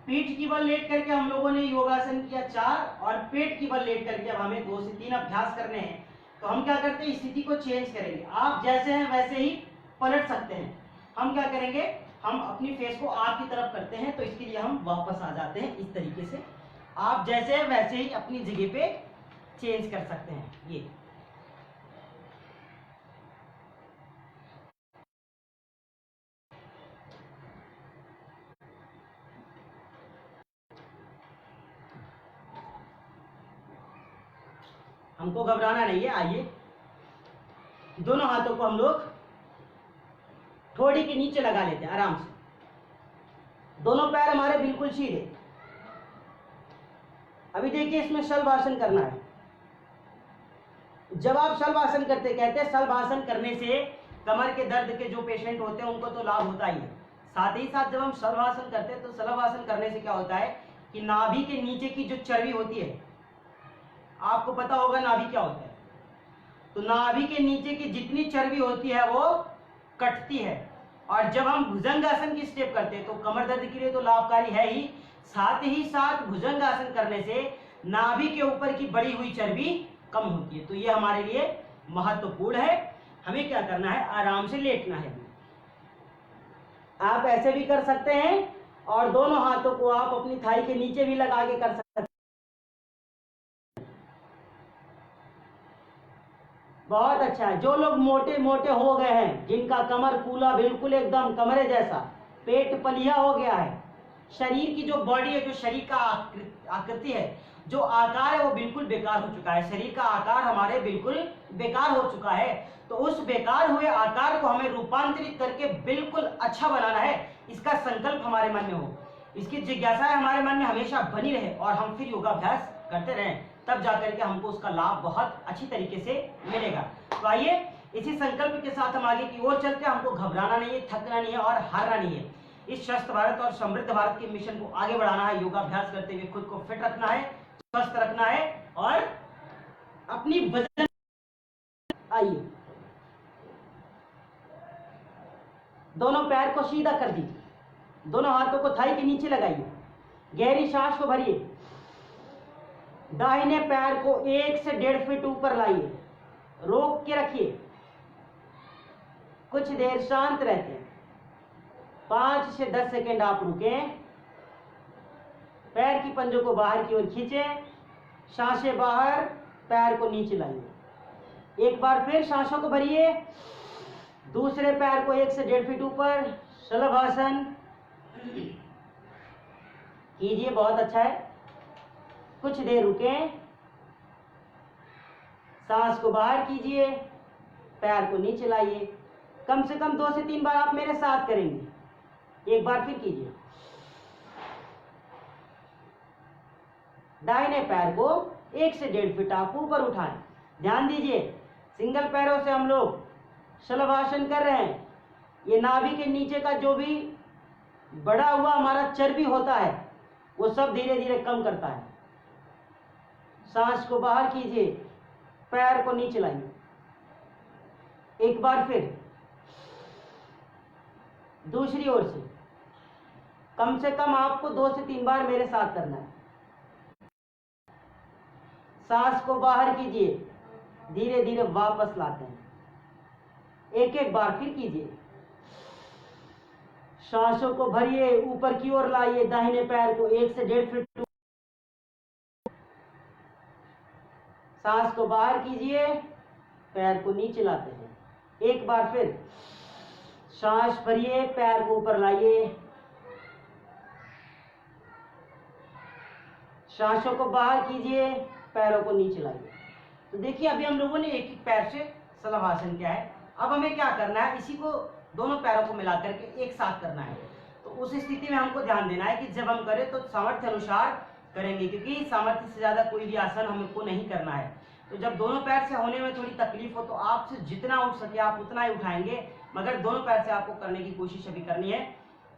पीठ की बल लेट करके हम लोगों ने योगासन किया 4, और पेट की बल लेट करके अब हमें 2 से 3 अभ्यास करने हैं। तो हम क्या करते हैं, स्थिति को चेंज करेंगे। आप जैसे हैं वैसे ही पलट सकते हैं। हम क्या करेंगे, हम अपनी फेस को आपकी तरफ करते हैं, तो इसके लिए हम वापस आ जाते हैं इस तरीके से। आप जैसे हैं वैसे ही अपनी जगह पे चेंज कर सकते हैं। ये हमको घबराना नहीं है। आइए, दोनों हाथों को हम लोग ठोड़ी के नीचे लगा लेते हैं आराम से। दोनों पैर हमारे बिल्कुल सीधे। अभी देखिए, इसमें शलभासन करना है। जब आप शलभासन करते, कहते हैं शलभासन करने से कमर के दर्द के जो पेशेंट होते हैं उनको तो लाभ होता ही है, साथ ही साथ जब हम शलभासन करते हैं तो शलभासन करने से क्या होता है कि नाभि के नीचे की जो चर्बी होती है, आपको पता होगा नाभि क्या होता है, तो नाभि के नीचे की जितनी चर्बी होती है वो कटती है। और जब हम भुजंगासन की स्टेप करते हैं तो कमर दर्द के लिए तो लाभकारी है ही साथ भुजंगासन करने से नाभि के ऊपर की बढ़ी हुई चर्बी कम होती है। तो ये हमारे लिए महत्वपूर्ण है। हमें क्या करना है, आराम से लेटना है। आप ऐसे भी कर सकते हैं और दोनों हाथों को आप अपनी थाई के नीचे भी लगा के कर सकते हैं। बहुत अच्छा है। जो लोग मोटे मोटे हो गए हैं, जिनका कमर कूला बिल्कुल एकदम कमरे जैसा, पेट पलिया हो गया है, शरीर की जो बॉडी है, जो शरीर का आकृति है, जो आकार है वो बिल्कुल बेकार हो चुका है। शरीर का आकार हमारे बिल्कुल बेकार हो चुका है। तो उस बेकार हुए आकार को हमें रूपांतरित करके बिल्कुल अच्छा बनाना है। इसका संकल्प हमारे मन में हो, इसकी जिज्ञासा हमारे मन में हमेशा बनी रहे और हम फिर योगाभ्यास करते रहें, तब जाकर के हमको उसका लाभ बहुत अच्छी तरीके से मिलेगा। तो आइए, इसी संकल्प के साथ हम आगे की ओर चलते हैं। हमको घबराना नहीं है, थकना नहीं है और हारना नहीं है। इस स्वस्थ भारत और समृद्ध भारत के मिशन को आगे बढ़ाना है। योगाभ्यास करते हुए खुद को फिट रखना है, स्वस्थ रखना है और अपनी वजन। आइए, दोनों पैर को सीधा कर दीजिए, दोनों हाथों को थाई के नीचे लगाइए, गहरी सांस को भरिए, दाहिने पैर को 1 से 1.5 फीट ऊपर लाइए, रोक के रखिए, कुछ देर शांत रहते हैं, 5 से 10 सेकेंड आप रुकें, पैर की पंजों को बाहर की ओर खींचें, सांसें बाहर, पैर को नीचे लाइए। एक बार फिर सांसों को भरिए, दूसरे पैर को 1 से 1.5 फीट ऊपर, शलभासन कीजिए, बहुत अच्छा है। कुछ देर रुकें, सांस को बाहर कीजिए, पैर को नीचे लाइए। कम से कम 2 से 3 बार आप मेरे साथ करेंगे। एक बार फिर कीजिए। दाहिने पैर को 1 से 1.5 फीट आप ऊपर उठाएं। ध्यान दीजिए, सिंगल पैरों से हम लोग शलभासन कर रहे हैं। ये नाभि के नीचे का जो भी बढ़ा हुआ हमारा चर्बी होता है वो सब धीरे धीरे कम करता है। सांस को बाहर कीजिए, पैर को नीचे लाइए। एक बार फिर दूसरी ओर से, कम से कम आपको 2 से 3 बार मेरे साथ करना है। सांस को बाहर कीजिए, धीरे धीरे वापस लाते हैं। एक एक बार फिर कीजिए। सांसों को भरिए, ऊपर की ओर लाइए, दाहिने पैर को 1 से 1.5 फीट, सांस को बाहर कीजिए, पैर को नीचे लाते हैं। एक बार फिर सांस भरिए, पैर को ऊपर लाइए, सांसों को बाहर कीजिए, पैरों को नीचे लाइए। तो देखिए अभी हम लोगों ने एक एक पैर से शलभासन किया है। अब हमें क्या करना है, इसी को दोनों पैरों को मिला करके एक साथ करना है। तो उस स्थिति में हमको ध्यान देना है कि जब हम करें तो सामर्थ्य अनुसार करेंगे, क्योंकि सामर्थ्य से ज़्यादा कोई भी आसन हमको नहीं करना है। तो जब दोनों पैर से होने में थोड़ी तकलीफ हो तो आपसे जितना उठ सके आप उतना ही उठाएंगे, मगर दोनों पैर से आपको करने की कोशिश अभी करनी है।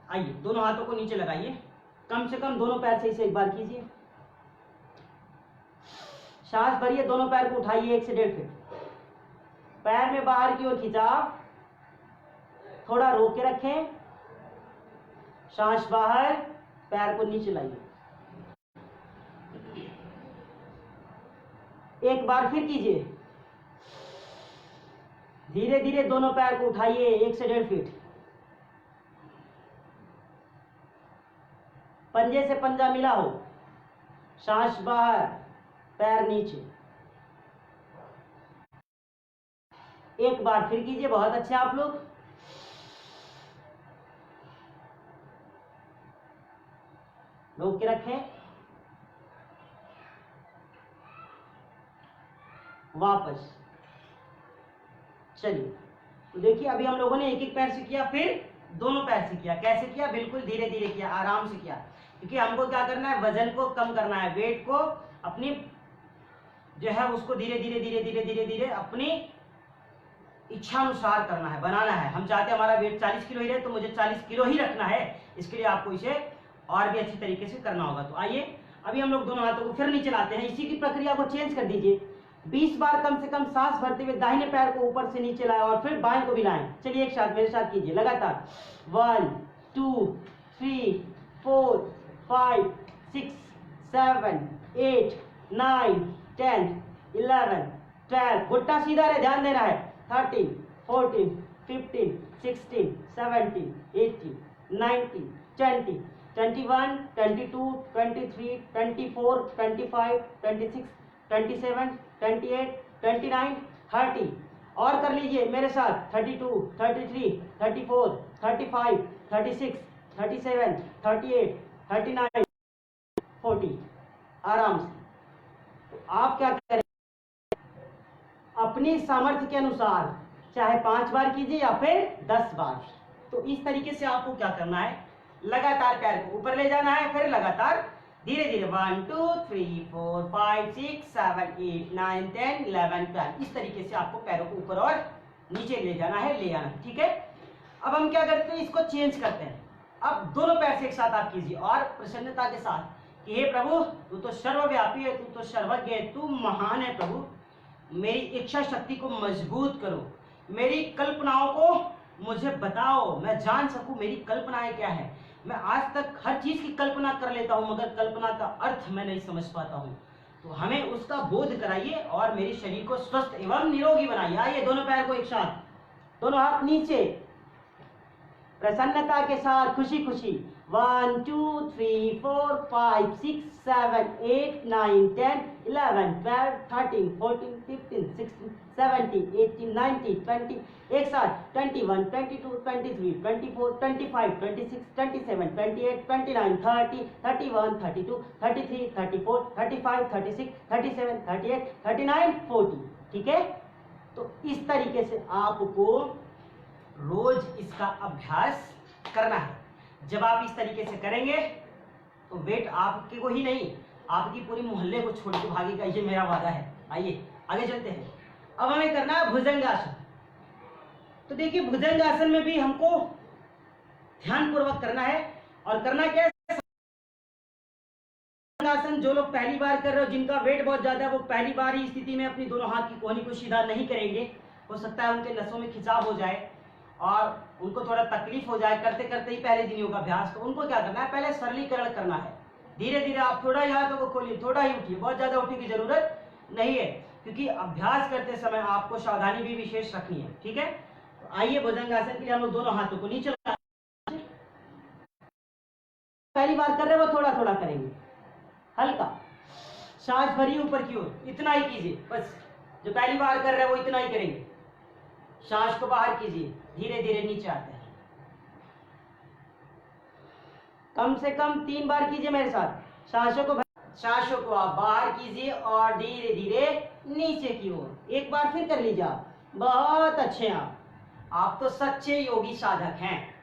आइए, दोनों हाथों को नीचे लगाइए, कम से कम दोनों पैर से इसे एक बार कीजिए। सांस भरिए, दोनों पैर को उठाइए 1 से 1.5 फीट, पैर में बाहर की ओर खिंचाव, थोड़ा रोक के रखें, सांस बाहर, पैर को नीचे लाइए। एक बार फिर कीजिए, धीरे धीरे दोनों पैर को उठाइए 1 से 1.5 फीट, पंजे से पंजा मिला हो, सांस बाहर, पैर नीचे। एक बार फिर कीजिए, बहुत अच्छे आप लोग। रोक के रखें, वापस। चलिए, तो देखिए अभी हम लोगों ने एक एक पैर से किया, फिर दोनों पैर से किया। कैसे किया? बिल्कुल धीरे धीरे किया, आराम से किया, क्योंकि हमको क्या करना है, वजन को कम करना है, वेट को अपनी जो है उसको धीरे धीरे धीरे धीरे धीरे धीरे अपनी इच्छा अनुसार करना है, बनाना है। हम चाहते हैं हमारा वेट 40 किलो ही रहे, तो मुझे 40 किलो ही रखना है। इसके लिए आपको इसे और भी अच्छी तरीके से करना होगा। तो आइए अभी हम लोग दोनों हाथों को फिर नीचे लाते हैं। इसी की प्रक्रिया को चेंज कर दीजिए। 20 बार कम से कम सांस भरते हुए दाहिने पैर को ऊपर से नीचे लाएं और फिर बाएं को भी लाएं। चलिए एक साथ मेरे साथ कीजिए लगातार। 1 2 3 4 5 6 7 8 9 10 11 12। घुट्टा सीधा रहे, ध्यान देना है। 13 14 15 16 17 18 19 20 21 22 23 24 25 26 27 28 29 30। और कर लीजिए मेरे साथ। 32 33 34 35 36 37 38 39 40। आराम से। तो आप क्या करें, अपनी सामर्थ्य के अनुसार चाहे 5 बार कीजिए या फिर 10 बार। तो इस तरीके से आपको क्या करना है, लगातार पैर को ऊपर ले जाना है, फिर लगातार धीरे धीरे 1 2 3 4 5 6 7 8 9 10 11 12। इस तरीके से आपको पैरों को ऊपर और नीचे ले जाना है, ले आना है। ठीक है। अब हम क्या करते हैं, इसको चेंज करते हैं। अब दोनों पैर से एक साथ आप कीजिए और प्रसन्नता के साथ कि हे प्रभु, तू तो सर्वव्यापी है, तू तो सर्वज्ञ है, तू महान है प्रभु। मेरी इच्छा शक्ति को मजबूत करो, मेरी कल्पनाओं को मुझे बताओ, मैं जान सकूं मेरी कल्पनाएं क्या है। मैं आज तक हर चीज की कल्पना कर लेता हूं, मगर कल्पना का अर्थ मैं नहीं समझ पाता हूं। तो हमें उसका बोध कराइए और मेरे शरीर को स्वस्थ एवं निरोगी बनाइए। आइए दोनों पैर को एक साथ, दोनों हाथ नीचे, प्रसन्नता के साथ, खुशी खुशी। 1 2 3 4 5 6 7 8 9 10 11 12 13 14 15 16 17 18 19 20, एक साथ 21 22 23 24 25 26 27 28 29 30 31 32 33 34 35 36 37 38 39 40। ठीक है, तो इस तरीके से आपको रोज इसका अभ्यास करना है। जब आप इस तरीके से करेंगे तो वेट आपके को ही नहीं, आपकी पूरी मोहल्ले को छोड़ के भागेगा, ये मेरा वादा है। आइए आगे चलते हैं। अब हमें करना है भुजंगासन। तो देखिए भुजंगासन में भी हमको ध्यान पूर्वक करना है। और करना क्या है, भुजंगासन जो लोग पहली बार कर रहे हो, जिनका वेट बहुत ज्यादा है, वो पहली बार ही स्थिति में अपनी दोनों हाथ की कोहनी को सीधा नहीं करेंगे। हो सकता है उनके नसों में खिंचाव हो जाए और उनको थोड़ा तकलीफ हो जाए करते करते ही पहले दिन योगा अभ्यास। तो उनको क्या करना है, पहले सरलीकरण करना है। धीरे धीरे आप थोड़ा ही हाथों को खोलिए, थोड़ा ही उठिए, बहुत ज्यादा उठने की जरूरत नहीं है, क्योंकि अभ्यास करते समय आपको सावधानी भी विशेष रखनी है। ठीक है, तो आइए भुजंगासन के लिए हम लोग दोनों हाथों को नीचे, पहली बार कर रहे हो थोड़ा थोड़ा करेंगे, हल्का सांस भरिए ऊपर की ओर, इतना ही कीजिए बस। जो पहली बार कर रहे हो वो इतना ही करेंगे। सांस को बाहर कीजिए, धीरे धीरे नीचे आते हैं। कम से कम 3 बार कीजिए मेरे साथ। सांसों को आप बाहर कीजिए और धीरे धीरे नीचे की ओर। एक बार फिर कर लीजिए आप। बहुत अच्छे हैं आप तो सच्चे योगी साधक हैं।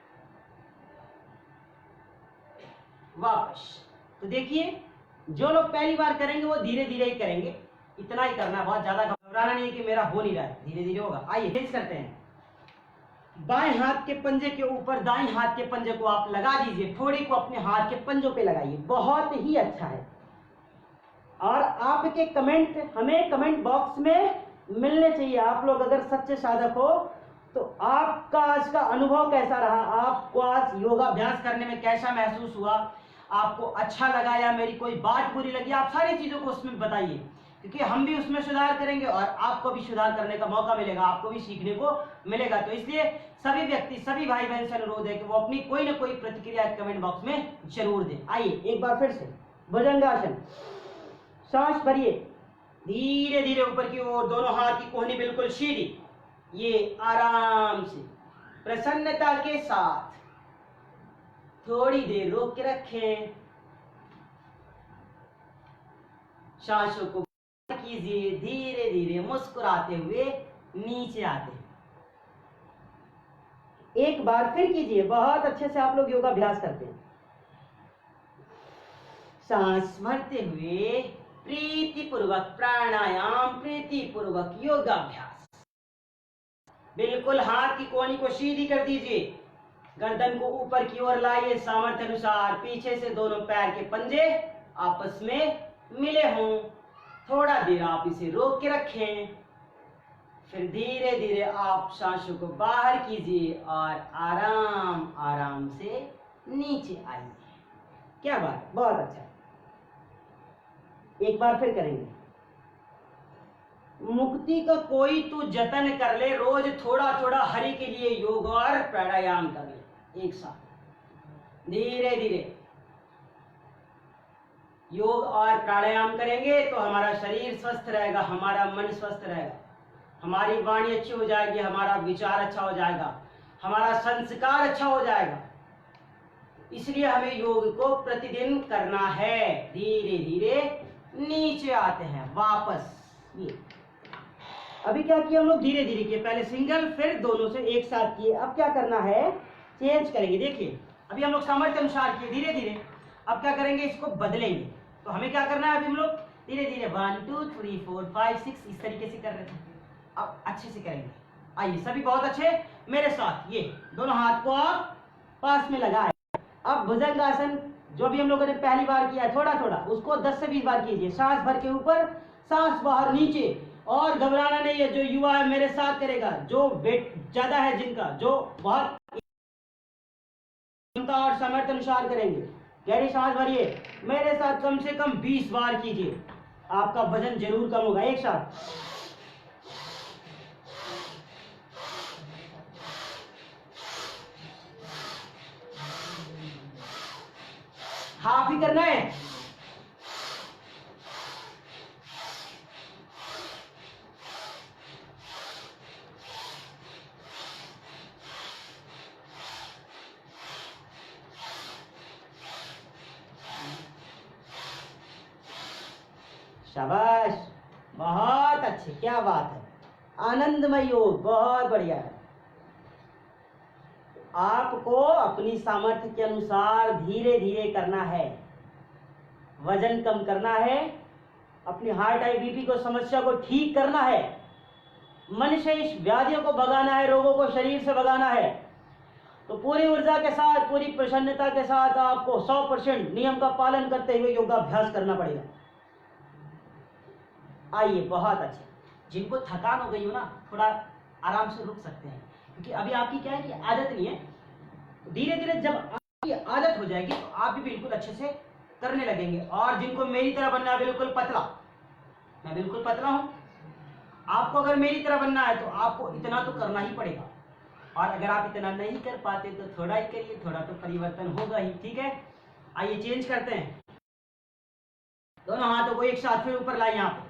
वापस। तो देखिए जो लोग पहली बार करेंगे वो धीरे धीरे ही करेंगे, इतना ही करना, बहुत ज्यादा घबराना नहीं है कि मेरा हो नहीं रहा है, धीरे धीरे होगा। आइए फिर करते हैं। बाएं हाथ के पंजे के ऊपर दाएं हाथ के पंजे को आप लगा दीजिए, थोड़ी को अपने हाथ के पंजों पे लगाइए, बहुत ही अच्छा है। और आपके कमेंट हमें कमेंट बॉक्स में मिलने चाहिए। आप लोग अगर सच्चे साधक हो तो आपका आज का अनुभव कैसा रहा, आपको आज योगाभ्यास करने में कैसा महसूस हुआ, आपको अच्छा लगा या मेरी कोई बात बुरी लगी, आप सारी चीजों को उसमें बताइए, क्योंकि हम भी उसमें सुधार करेंगे और आपको भी सुधार करने का मौका मिलेगा, आपको भी सीखने को मिलेगा। तो इसलिए सभी व्यक्ति, सभी भाई बहन से अनुरोध है कि वो अपनी कोई ना कोई प्रतिक्रिया कमेंट बॉक्स में जरूर दें। आइए एक बार फिर से भुजंगासन। सांस भरिए, धीरे धीरे ऊपर की ओर, दोनों हाथ की कोहनी बिल्कुल सीधी। ये आराम से प्रसन्नता के साथ थोड़ी देर रोक के रखें। सांसों को कीजिए, धीरे धीरे मुस्कुराते हुए नीचे आते हैं। एक बार फिर कीजिए, बहुत अच्छे से आप लोग योगाभ्यास करते हैं। सांस भरते हुए प्रीतिपूर्वक प्राणायाम, प्रीतिपूर्वक योगाभ्यास। बिल्कुल हाथ की कोहनी को सीधी कर दीजिए, गर्दन को ऊपर की ओर लाइए, सामर्थ्य अनुसार पीछे से दोनों पैर के पंजे आपस में मिले हों। थोड़ा देर आप इसे रोक के रखें, फिर धीरे धीरे आप सांसों को बाहर कीजिए और आराम आराम से नीचे आइए। क्या बात, बहुत अच्छा। एक बार फिर करेंगे। मुक्ति का कोई तू जतन कर ले, रोज थोड़ा थोड़ा हरि के लिए योग और प्राणायाम कर ले एक साथ। धीरे धीरे योग और प्राणायाम करेंगे तो हमारा शरीर स्वस्थ रहेगा, हमारा मन स्वस्थ रहेगा, हमारी वाणी अच्छी हो जाएगी, हमारा विचार अच्छा हो जाएगा, हमारा संस्कार अच्छा हो जाएगा। इसलिए हमें योग को प्रतिदिन करना है। धीरे धीरे नीचे आते हैं वापस। ये अभी क्या किया हम लोग, धीरे धीरे किए, पहले सिंगल फिर दोनों से एक साथ किए। अब क्या करना है, चेंज करेंगे। देखिए अभी हम लोग सामर्थ्य अनुसार किए धीरे धीरे, अब क्या करेंगे, इसको बदलेंगे। तो हमें क्या करना है, अभी हम लोग धीरे धीरे 1 2 3 4 5 6 इस तरीके से कर रहे थे, अब अच्छे से करेंगे। आइए सभी बहुत अच्छे मेरे साथ, ये दोनों हाथ को आप पास में लगाए। अब भुजंगासन जो भी हम लोगों ने पहली बार किया है, थोड़ा थोड़ा उसको 10 से 20 बार कीजिए। सांस भर के ऊपर, सांस बाहर नीचे। और घबराना नहीं है, जो युवा है मेरे साथ करेगा, जो वेट ज्यादा है जिनका, जो बहुत क्षमता और सामर्थ्य अनुसार करेंगे। गहरी सांस भरिए, मेरे साथ कम से कम 20 बार कीजिए। आपका वजन जरूर कम होगा। एक साथ हाफ ही करना है। शाबाश, बहुत अच्छे, क्या बात है, आनंदमय योग, बहुत बढ़िया है। आपको अपनी सामर्थ्य के अनुसार धीरे धीरे करना है, वजन कम करना है, अपनी हार्ट बीपी को समस्या को ठीक करना है, मन से इस व्याधियों को भगाना है, रोगों को शरीर से भगाना है। तो पूरी ऊर्जा के साथ, पूरी प्रसन्नता के साथ आपको 100% नियम का पालन करते हुए योगाभ्यास करना पड़ेगा। आइए, बहुत अच्छे। जिनको थकान हो गई हो ना, थोड़ा आराम से रुक सकते हैं, क्योंकि अभी आपकी क्या है कि आदत नहीं है। धीरे धीरे जब आपकी आदत हो जाएगी तो आप भी बिल्कुल अच्छे से करने लगेंगे। और जिनको मेरी तरह बनना है, बिल्कुल पतला, मैं बिल्कुल पतला हूं, आपको अगर मेरी तरह बनना है तो आपको इतना तो करना ही पड़ेगा। और अगर आप इतना नहीं कर पाते तो थोड़ा ही करिए, थोड़ा तो परिवर्तन होगा ही। ठीक है, आइए चेंज करते हैं। दोनों हाथों को एक साथ फिर ऊपर लाए, यहाँ पे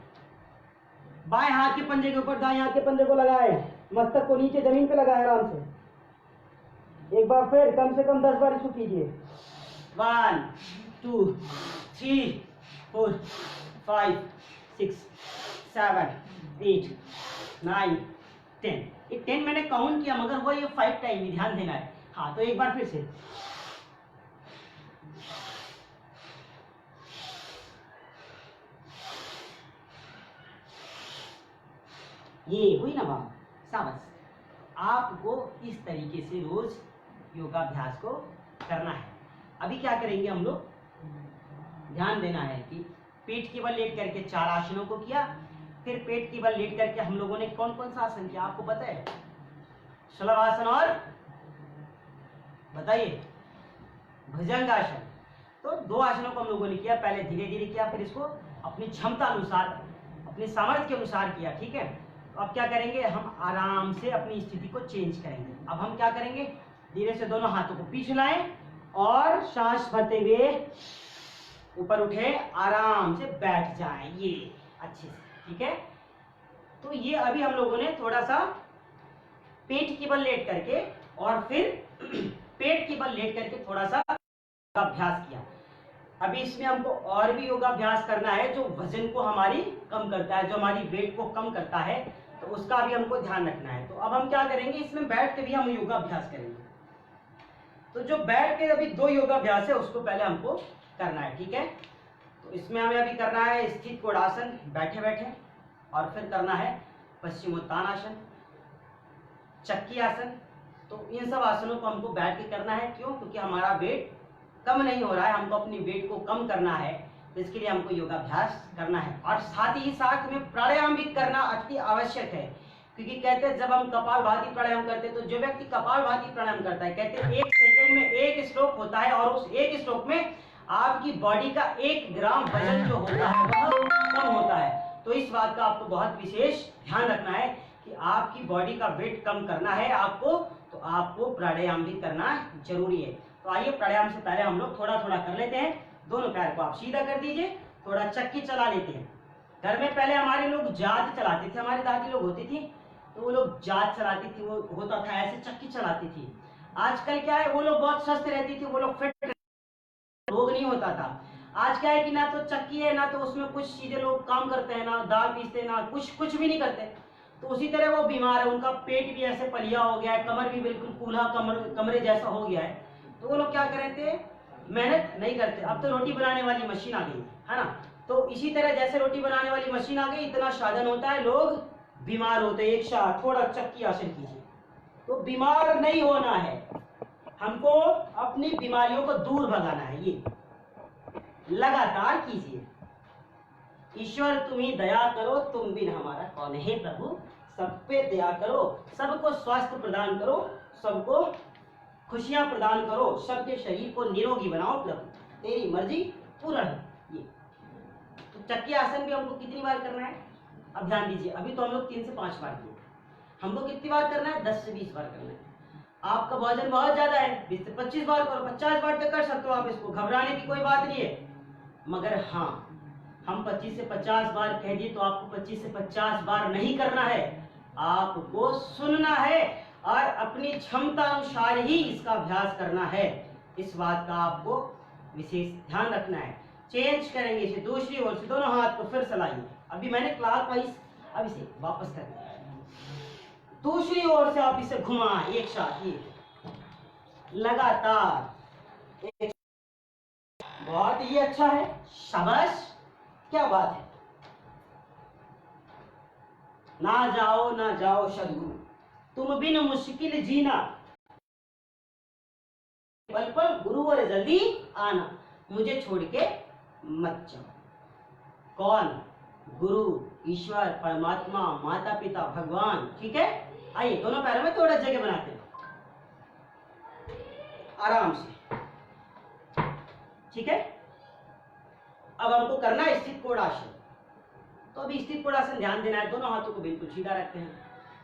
बाएं हाथ के पंजे के ऊपर दाएं हाथ के पंजे को लगाए, मस्तक को नीचे जमीन पे लगाए आराम से। एक बार फिर कम से कम 10 बार इसको कीजिए। 1 2 3 4 5 6 7 8 9 10। ये 10 मैंने काउंट किया, मगर वो ये 5 टाइम ही ध्यान देना है। हाँ, तो एक बार फिर से। ये हुई ना बात, शाबाश। आपको इस तरीके से रोज योगाभ्यास को करना है। अभी क्या करेंगे हम लोग, ध्यान देना है कि पेट के बल लेट करके 4 आसनों को किया, फिर पेट के बल लेट करके हम लोगों ने कौन कौन सा आसन किया आपको पता है? शलभासन और बताइए भुजंगासन। तो 2 आसनों को हम लोगों ने किया, पहले धीरे धीरे किया, फिर इसको अपनी क्षमता अनुसार, अपनी सामर्थ्य के अनुसार किया। ठीक है, तो अब क्या करेंगे, हम आराम से अपनी स्थिति को चेंज करेंगे। अब हम क्या करेंगे, धीरे से दोनों हाथों को पीछे लाएं और सांस भरते हुए ऊपर उठे, आराम से बैठ जाएं, ये अच्छे से। ठीक है, तो ये अभी हम लोगों ने थोड़ा सा पेट के बल लेट करके और फिर पेट के बल लेट करके थोड़ा सा अभ्यास किया। अभी इसमें हमको और भी योगाभ्यास करना है जो वजन को हमारी कम करता है, जो हमारी वेट को कम करता है, तो उसका भी हमको ध्यान रखना है। तो अब हम क्या करेंगे, इसमें बैठ के भी हम योगाभ्यास करेंगे। तो जो बैठ के अभी 2 योगाभ्यास है उसको पहले हमको करना है। ठीक है, तो इसमें हमें अभी करना है स्थित कोणासन बैठे बैठे, और फिर करना है पश्चिमोत्तानासन, चक्की आसन। तो इन सब आसनों को हमको बैठ के करना है। क्यों? क्योंकि हमारा वेट कम नहीं हो रहा है, हमको अपनी वेट को कम करना है, तो इसके लिए हमको योगाभ्यास करना है। और साथ ही साथ में प्राणायाम भी करना अति आवश्यक है, क्योंकि कहते हैं जब हम कपालभाति प्राणायाम करते हैं, तो जो व्यक्ति कपालभाति प्राणायाम करता है, कहते हैं 1 सेकंड में 1 स्ट्रोक होता है, और उस 1 स्ट्रोक में आपकी बॉडी का 1 ग्राम वजन जो होता है वह कम होता है। तो इस बात का आपको बहुत विशेष ध्यान रखना है कि आपकी बॉडी का वेट कम करना है आपको, तो आपको प्राणायाम भी करना जरूरी है। तो आइए, प्राणायाम से पहले हम लोग थोड़ा थोड़ा कर लेते हैं। दोनों पैर को आप सीधा कर दीजिए, थोड़ा चक्की चला लेते हैं। घर में पहले हमारे लोग जात चलाते थे, हमारी दादी लोग होती थी, तो वो लोग जात चलाती थी, वो होता था ऐसे चक्की चलाती थी। आजकल क्या है, वो लोग बहुत स्वस्थ रहती थी, वो लोग फिट, रोग नहीं होता था। आज क्या है कि ना तो चक्की है, ना तो उसमें कुछ चीजें लोग काम करते हैं, ना दाल पीसते, ना कुछ भी नहीं करते। तो उसी तरह वो बीमार है, उनका पेट भी ऐसे पलिया हो गया है, कमर भी बिल्कुल कूल्हा कमरे जैसा हो गया है। तो वो लोग क्या कर रहे थे, मेहनत नहीं करते। अब तो रोटी बनाने वाली मशीन आ गई है ना, तो इसी तरह जैसे रोटी बनाने वाली मशीन आ गई, इतना साधन होता है, लोग बीमार होते हैं। एक साथ थोड़ा चक्की आसन कीजिए, तो बीमार नहीं होना है, हमको अपनी बीमारियों को दूर भगाना है। ये लगातार कीजिए। ईश्वर तुम्ही दया करो, तुम बिन हमारा कौन है प्रभु, सब पे दया करो, सबको स्वास्थ्य प्रदान करो, सबको खुशियां प्रदान करो, सबके शरीर को निरोगी बनाओ प्रभु, तेरी मर्जी पूर्ण है। ये तो चक्की आसन भी हमको कितनी बार करना है? अब ध्यान दीजिए, अभी तो हम लोग 3 से 5 बार किए, हमको कितनी बार करना है? 10 से 20 बार करना है। आपका वजन बहुत ज्यादा है, 20 से 25 बार करो, 50 बार तक कर सकते हो आप, इसको घबराने की कोई बात नहीं है। मगर हाँ, हम 25 से 50 बार कह दिए तो आपको 25 से 50 बार नहीं करना है, आपको सुनना है और अपनी क्षमता अनुसार ही इसका अभ्यास करना है। इस बात का आपको विशेष ध्यान रखना है। चेंज करेंगे इसे दूसरी ओर से, दोनों हाथ को फिर चलाइए। अभी मैंने क्लॉक वाइज, अब इसे वापस कर दिया, दूसरी ओर से आप इसे घुमाएं एक साथ, ये लगातार एक। बहुत ही अच्छा है, शाबाश, क्या बात है। ना जाओ सदगुरु, तुम बिन मुश्किल जीना, पल पल गुरु और जल्दी आना, मुझे छोड़ के मत जाओ। कौन? गुरु, ईश्वर, परमात्मा, माता पिता, भगवान। ठीक है, आइए दोनों पैरों में थोड़ा जगह बनाते हैं आराम से। ठीक है, अब हमको करना है स्थित कोणासन। तो अभी स्थित कोणासन ध्यान देना है, दोनों हाथों को बिल्कुल सीधा रखते हैं।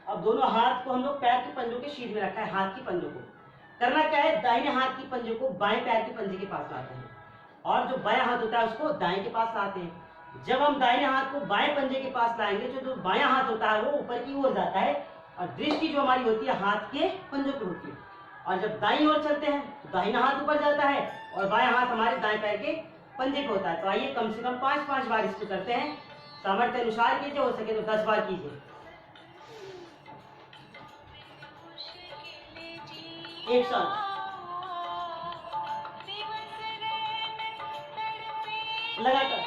अब दोनों हाथ को हम लोग पैर के पंजों के शीर्ष में रखा है, हाथ की पंजों को। करना क्या है? दाहिने हाथ की पंजे को बाएं पैर के पंजे के पास लाते हैं और जो बायां हाथ होता है उसको दाएं के पास लाते हैं। जब हम दाहिने हाथ को बाएं पंजे के पास लाएंगे तो जो बायां हाथ होता है वो ऊपर की ओर जाता है और दृष्टि जो हमारी होती है हाथ के पंजों पे होती है। और जब दाईं ओर चलते हैं तो दाहिना हाथ ऊपर जाता है और बायां हाथ हमारे दाएं पैर के पंजे पे होता है। तो आइए कम से कम 5-5 बार इसको करते हैं, सामर्थ्य अनुसार कीजिए, हो सके तो 10 बार कीजिए एक साथ लगातार।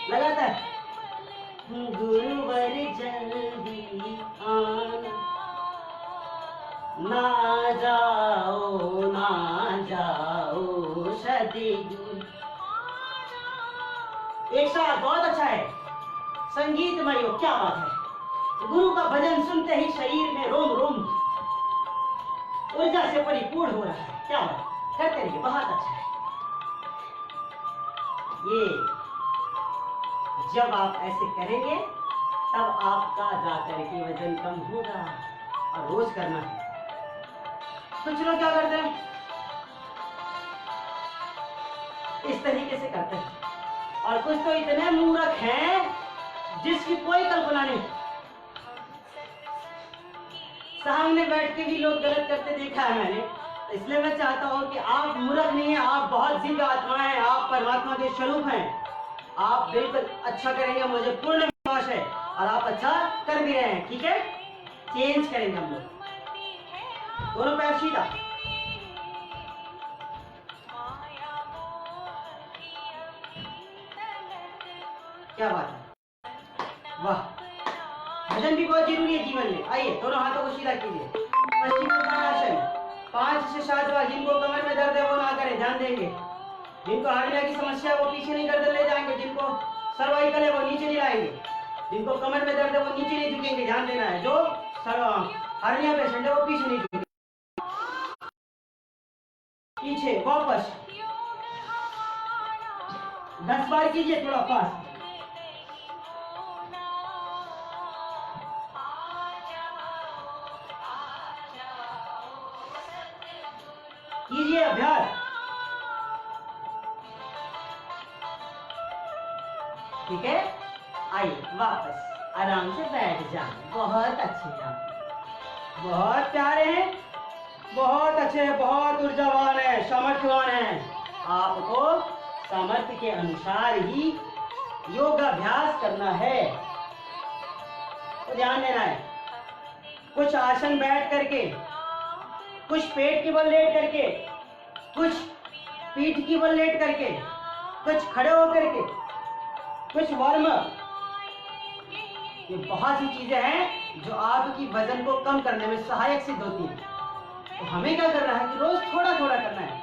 लगातार। गुरुवर जल्दी आना, ना जाओ सदगुरु। एक साथ, बहुत अच्छा है, संगीतमय हो, क्या बात है। गुरु का भजन सुनते ही शरीर में रोम रोम ऊर्जा से परिपूर्ण हो रहा है, क्या बात, करते रहिए, बहुत अच्छा है। ये जब आप ऐसे करेंगे तब आपका जाकर के वजन कम होगा और रोज करना है। कुछ लोग क्या करते हैं, इस तरीके से करते हैं और कुछ तो इतने मूर्ख हैं जिसकी कोई कल्पना नहीं। सामने बैठ के भी लोग गलत करते देखा है मैंने, इसलिए मैं चाहता हूं कि आप मूर्ख नहीं हैं, आप बहुत दिव्य आत्मा हैं, आप परमात्मा के स्वरूप हैं। आप बिल्कुल अच्छा करेंगे, मुझे पूर्ण विश्वास है, और आप अच्छा कर भी रहे हैं। ठीक है, चेंज करेंगे हम लोग, दोनों पैर सीधा। क्या बात है, वाह। भजन भी बहुत जरूरी है जीवन में। आइए दोनों हाथों को सीधा कीजिए, पश्चिमोत्तानासन 5 से 7 बार। जिनको कमर में दर्द है वो ना करें, ध्यान देंगे। जिनको हार्निया की समस्या है वो पीछे नहीं गर्दन ले जाएंगे, जिनको सर्वाइकल है वो नीचे नहीं लाएंगे, जिनको कमर में दर्द है वो नीचे नहीं झुकेंगे, ध्यान देना है। जो हार्निया पेशेंट है वो पीछे नहीं झुकेंगे, पीछे वापस 10 बार कीजिए, थोड़ा फास्ट। कीजिए अभ्यास। ठीक है, आइए वापस आराम से बैठ जाए। बहुत अच्छे हैं, बहुत प्यारे हैं, बहुत अच्छे हैं, बहुत ऊर्जावान है, सामर्थ्यवान है। आपको सामर्थ्य के अनुसार ही योगाभ्यास करना है, तो ध्यान देना है। कुछ आसन बैठ करके, कुछ पेट की बल लेट करके, कुछ पीठ की बल लेट करके, कुछ खड़े होकर के, कुछ वार्म अप। ये बहुत सी चीजें हैं जो आपकी वजन को कम करने में सहायक सिद्ध होती है। तो हमें क्या करना है कि रोज थोड़ा थोड़ा करना है।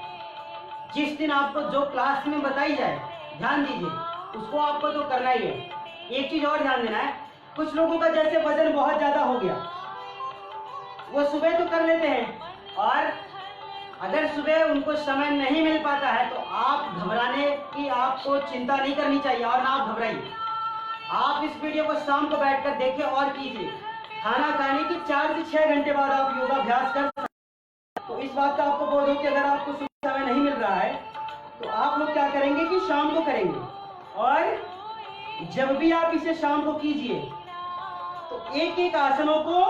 जिस दिन आपको जो क्लास में बताई जाए, ध्यान दीजिए, उसको आपको तो करना ही है। एक चीज और ध्यान देना है, कुछ लोगों का जैसे वजन बहुत ज्यादा हो गया, वो सुबह तो कर लेते हैं और अगर सुबह उनको समय नहीं मिल पाता है तो आप घबराने की आपको चिंता नहीं करनी चाहिए और ना आप घबराइए। आप इस वीडियो को शाम को बैठकर देखिए और कीजिए। खाना खाने के 4 से 6 घंटे बाद आप योगाभ्यास कर सकते हैं। तो इस बात का आपको बोध हो कि अगर आपको सुबह समय नहीं मिल रहा है तो आप लोग क्या करेंगे कि शाम को करेंगे, और जब भी आप इसे शाम को कीजिए तो एक एक आसनों को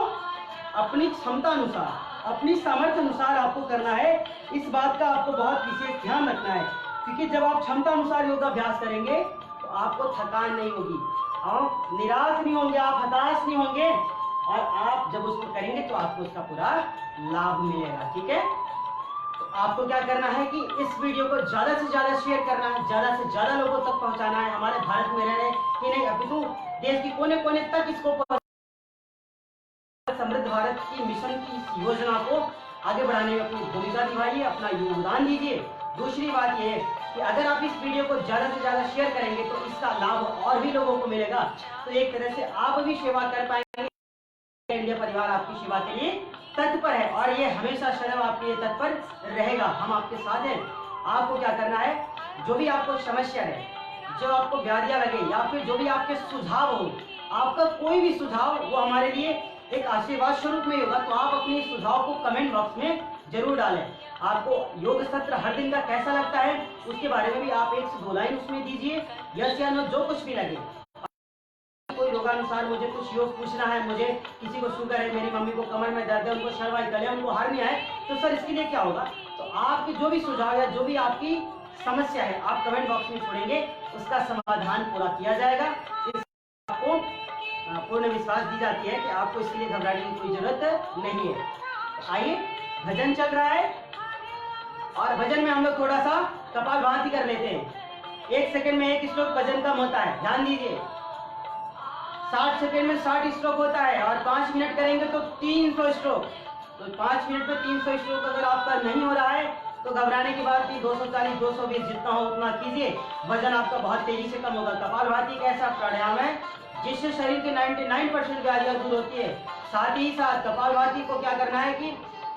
अपनी क्षमता अनुसार, अपनी सामर्थ्य अनुसार आपको करना है। इस बात का आपको बहुत विशेष ध्यान रखना है, क्योंकि जब आप क्षमता अनुसार योगाभ्यास करेंगे तो आपको थकान नहीं होगी, आप निराश नहीं होंगे, आप हताश नहीं होंगे, और आप जब उसको करेंगे तो आपको उसका पूरा लाभ मिलेगा। ठीक है, तो आपको क्या करना है कि इस वीडियो को ज्यादा से ज्यादा शेयर करना है, ज्यादा से ज्यादा लोगों तक पहुंचाना है। हमारे भारत में रह रहे ही नहीं अपितु देश के कोने कोने तक इसको, समृद्ध भारत की मिशन की इस योजना को आगे बढ़ाने में अपनी भूमिका निभाइए, अपना योगदान दीजिए। दूसरी बात यह है कि अगर आप इस वीडियो को ज्यादा से ज्यादा शेयर करेंगे तो इसका लाभ और भी लोगों को मिलेगा, तो एक तरह से आप भी सेवा कर पाएंगे। इंडिया परिवार आपकी सेवा के लिए तत्पर है और ये हमेशा सदैव आपके लिए तत्पर रहेगा। हम आपके साथ हैं। आपको क्या करना है, जो भी आपको समस्या है, जो आपको व्याधियां लगे, या फिर जो भी आपके सुझाव हो, आपका कोई भी सुझाव वो हमारे लिए एक आशीर्वाद स्वरूप में होगा। तो आप अपने सुझाव को कमेंट बॉक्स में जरूर डालें। आपको योग सत्र हर दिन का कैसा लगता है उसके बारे में भी आप 1 से 2 लाइन उसमें दीजिए, यस या नो, जो कुछ भी लगे। कोई रोगानुसार मुझे कुछ योग पूछना है, मुझे किसी को शुगर है, मेरी मम्मी को कमर में दर्द है, उनको सर्वाइकल है, उनको हार्निया है, तो सर इसके लिए क्या होगा, तो आपकी जो भी सुझाव है, जो भी आपकी समस्या है, आप कमेंट बॉक्स में छोड़ेंगे, उसका समाधान पूरा किया जाएगा। इस आपको पूर्ण विश्वास दी जाती है कि आपको इसके लिए घबराने की कोई जरूरत नहीं है। आइए, भजन चल रहा है और भजन में हम लोग थोड़ा सा कपालभाति कर लेते हैं। 1 सेकंड में 1 स्ट्रोक भजन कम होता है, ध्यान दीजिए। 60 सेकंड में 60 स्ट्रोक होता है और 5 मिनट करेंगे तो 300 स्ट्रोक। तो 5 मिनट में 300 स्ट्रोक अगर आपका नहीं हो रहा है तो घबराने की बात नहीं, 240 220 जितना हो उतना कीजिए, वजन आपका बहुत तेजी से कम होगा। कपालभाति एक ऐसा प्राणायाम है जिससे शरीर की 99% बीमारियां दूर होती है। साथ ही साथ कपालभाति को क्या करना है कि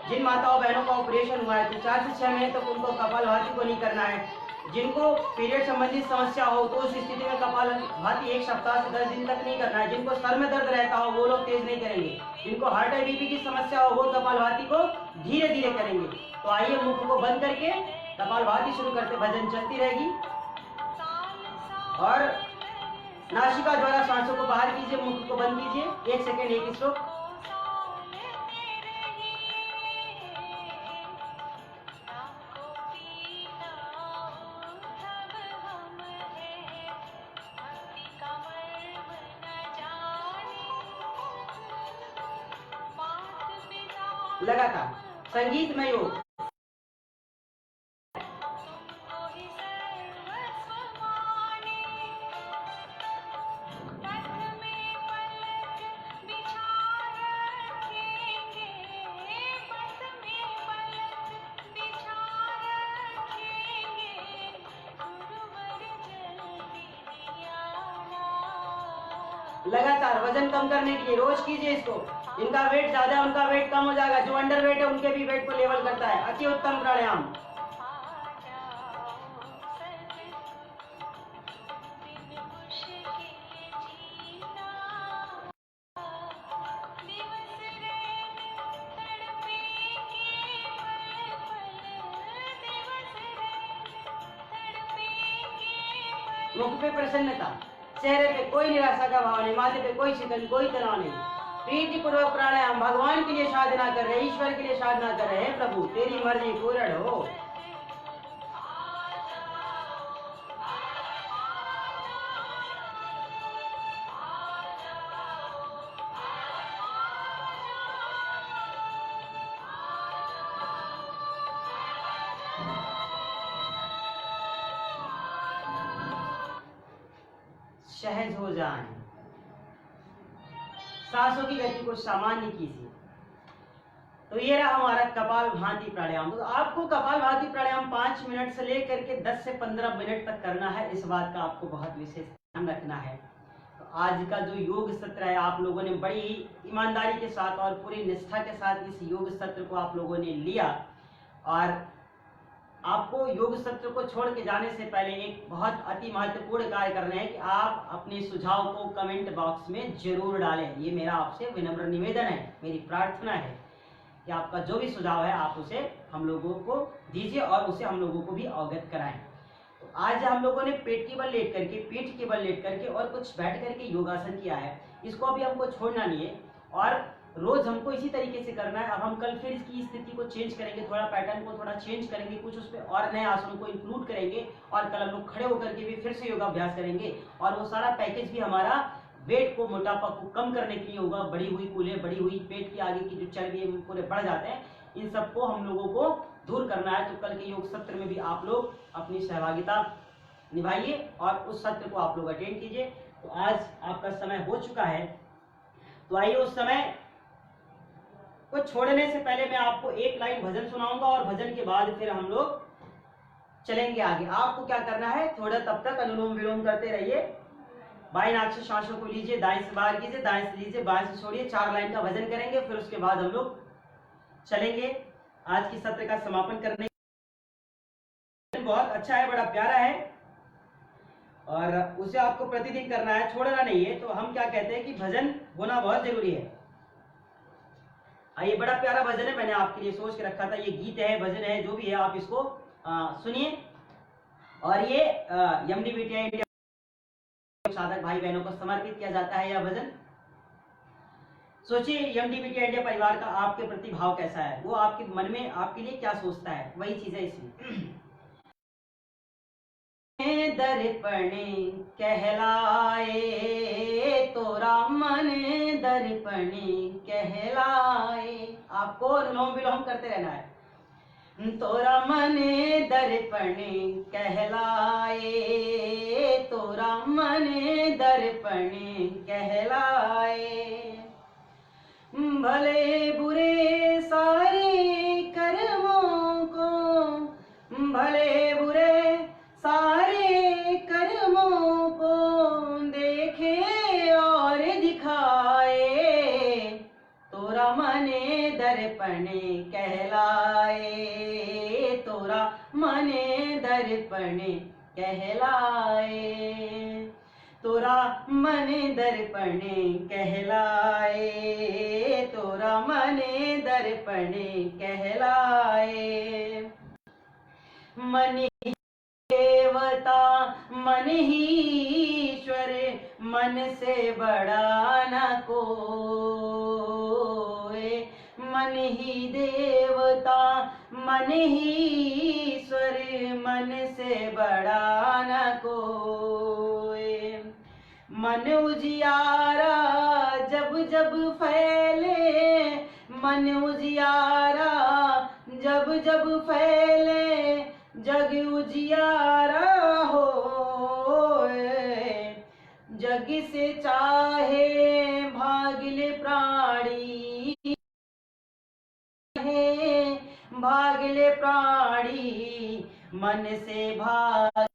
जिन माताओं बहनों का ऑपरेशन हुआ है तो 4 से 6 महीने तक उनको कपालभाति को नहीं करना है। जिनको पीरियड संबंधित समस्या हो तो उस स्थिति में कपालभाति 1 सप्ताह से 10 दिन तक नहीं करना है। जिनको सर में दर्द रहता हो वो लोग तेज नहीं करेंगे। जिनको हार्ट और बीपी की समस्या हो वो कपालभाति को धीरे धीरे करेंगे। तो आइए, मुख को बंद करके कपालभाति शुरू करते, भजन चलती रहेगी और नासिका द्वारा सांसों को बाहर कीजिए, मुख को बंद कीजिए। 1 सेकेंड 1 स्ट्रोक। लगातार संगीत में योग। लगातार वजन कम करने के लिए रोज कीजिए इसको। जिनका वेट ज्यादा है उनका वेट कम हो जाएगा, जो अंडर वेट है उनके भी वेट को लेवल करता है। अति उत्तम प्राणायाम। मुख पे प्रसन्नता, चेहरे पे कोई निराशा का भाव नहीं, माथे पे कोई शिकन, कोई तनाव नहीं। प्रीति पूर्वक प्राणायाम। भगवान के लिए साधना कर रहे, ईश्वर के लिए साधना कर रहे हैं। प्रभु तेरी मर्जी पूर्ण हो। सहज हो जाएं, सांसों की गति को सामान्य कीजिए। तो ये रहा हमारा कपालभाति प्राणायाम। तो आपको कपालभाति प्राणायाम 5 मिनट से लेकर के 10 से 15 मिनट तक करना है। इस बात का आपको बहुत विशेष ध्यान रखना है। तो आज का जो योग सत्र है, आप लोगों ने बड़ी ईमानदारी के साथ और पूरी निष्ठा के साथ इस योग सत्र को आप लोगों ने लिया और आपको योग सत्र को छोड़ के जाने से पहले एक बहुत अति महत्वपूर्ण कार्य करना है कि आप अपने सुझाव को कमेंट बॉक्स में जरूर डालें। ये मेरा आपसे विनम्र निवेदन है, मेरी प्रार्थना है कि आपका जो भी सुझाव है आप उसे हम लोगों को दीजिए और उसे हम लोगों को भी अवगत कराएं। तो आज हम लोगों ने पेट के बल लेट करके, पीठ के बल लेट करके और कुछ बैठ करके योगासन किया है। इसको अभी हमको छोड़ना नहीं है और रोज हमको इसी तरीके से करना है। अब हम कल फिर इसकी स्थिति को चेंज करेंगे, थोड़ा पैटर्न को थोड़ा चेंज करेंगे, कुछ उस पर और नए आसनों को इंक्लूड करेंगे और कल हम लोग खड़े होकर के भी फिर से योगाभ्यास करेंगे। और वो सारा पैकेज भी हमारा वेट को, मोटापा को कम करने के लिए होगा। बढ़ी हुई कूल्हे, बढ़ी हुई पेट के आगे की जो चर्बी है पूरे बढ़ जाते हैं, इन सबको हम लोगों को दूर करना है। तो कल के योग सत्र में भी आप लोग अपनी सहभागिता निभाइए और उस सत्र को आप लोग अटेंड कीजिए। तो आज आपका समय हो चुका है, तो आइए उस समय को छोड़ने से पहले मैं आपको एक लाइन भजन सुनाऊंगा और भजन के बाद फिर हम लोग चलेंगे आगे। आपको क्या करना है, थोड़ा तब तक अनुलोम विलोम करते रहिए। बाएं नाक से सांसों को लीजिए, दाएं से बाहर कीजिए, दाएं से लीजिए, बाएं से छोड़िए। 4 लाइन का भजन करेंगे, फिर उसके बाद हम लोग चलेंगे आज की सत्र का समापन करने। बहुत अच्छा है, बड़ा प्यारा है और उसे आपको प्रतिदिन करना है, छोड़ना नहीं है। तो हम क्या कहते हैं कि भजन होना बहुत जरूरी है। ये बड़ा प्यारा भजन है, मैंने आपके लिए सोच के रखा था। ये गीत है, भजन है, जो भी है आप इसको सुनिए। और ये एमडीबीटी इंडिया साधक भाई बहनों को समर्पित किया जाता है यह भजन। सोचिए एमडीबीटी इंडिया परिवार का आपके प्रति भाव कैसा है, वो आपके मन में आपके लिए क्या सोचता है, वही चीज है इसमें। दर्पण कहलाए तोरा मन, दर्पण कहलाए। आपको अनुलोम विलोम करते रहना है। तोरा मन दर्पण कहलाए, तोरा मन दर्पण कहलाए। भले बुरे सारे कर्मों को, भले बुरे सारे कर्मों को देखे और दिखाए। तोरा मन दर्पण कहलाए, तोरा मन दर्पण कहलाए। तोरा मन दर्पण कहलाए, तोरा मन दर्पण कहलाए। मन देवता मन ही ईश्वर, मन से बड़ा न कोई। मन ही देवता मन ही ईश्वर, मन से बड़ा न कोई। मन उजियारा जब जब फैले, मन उजियारा जब जब फैले, जग उजियारा होए। जग से चाहे भागले प्राणी, भागले प्राणी मन से भाग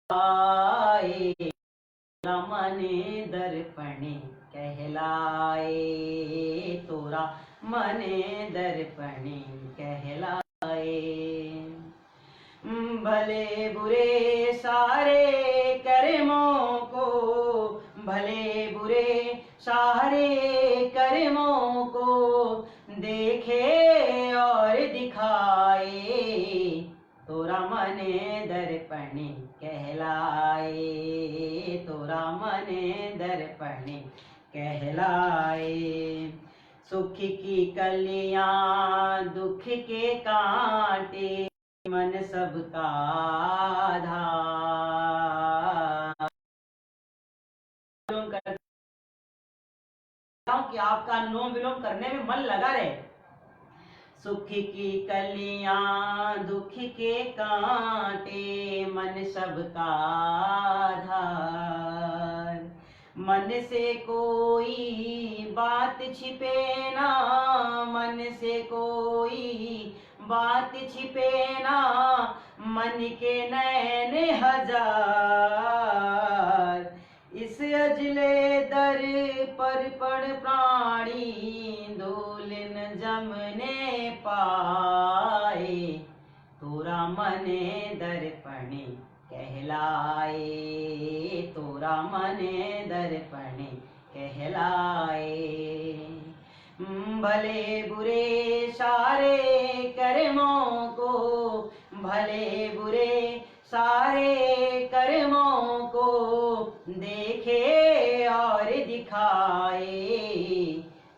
आए। मन दर्पण कहलाए, तोरा मन दर्पण कहलाए। भले बुरे सारे कर्मों को, भले बुरे सारे कर्मों को देखे और दिखाए। तोरा मन दर्पण कहलाए, तोरा मन दर्पण कहलाए। सुख की कलियां दुख के कांटे, मन सबका आधार। कि आपका अनुलोम विलोम करने में मन लगा रहे। सुख की कलियां दुख के कांटे, मन सबका आधार। मन से कोई बात छिपे ना, मन से कोई बात छिपे ना, मन के नैन हजार। इस अजले दर पर पड़ प्राणी, धूल न जमने पाए। तोरा मने दर्पणे कहलाए, तोरा मने दर्पणे कहलाए। भले बुरे सारे कर्मों को, भले बुरे सारे कर्मों को देखे और दिखाए,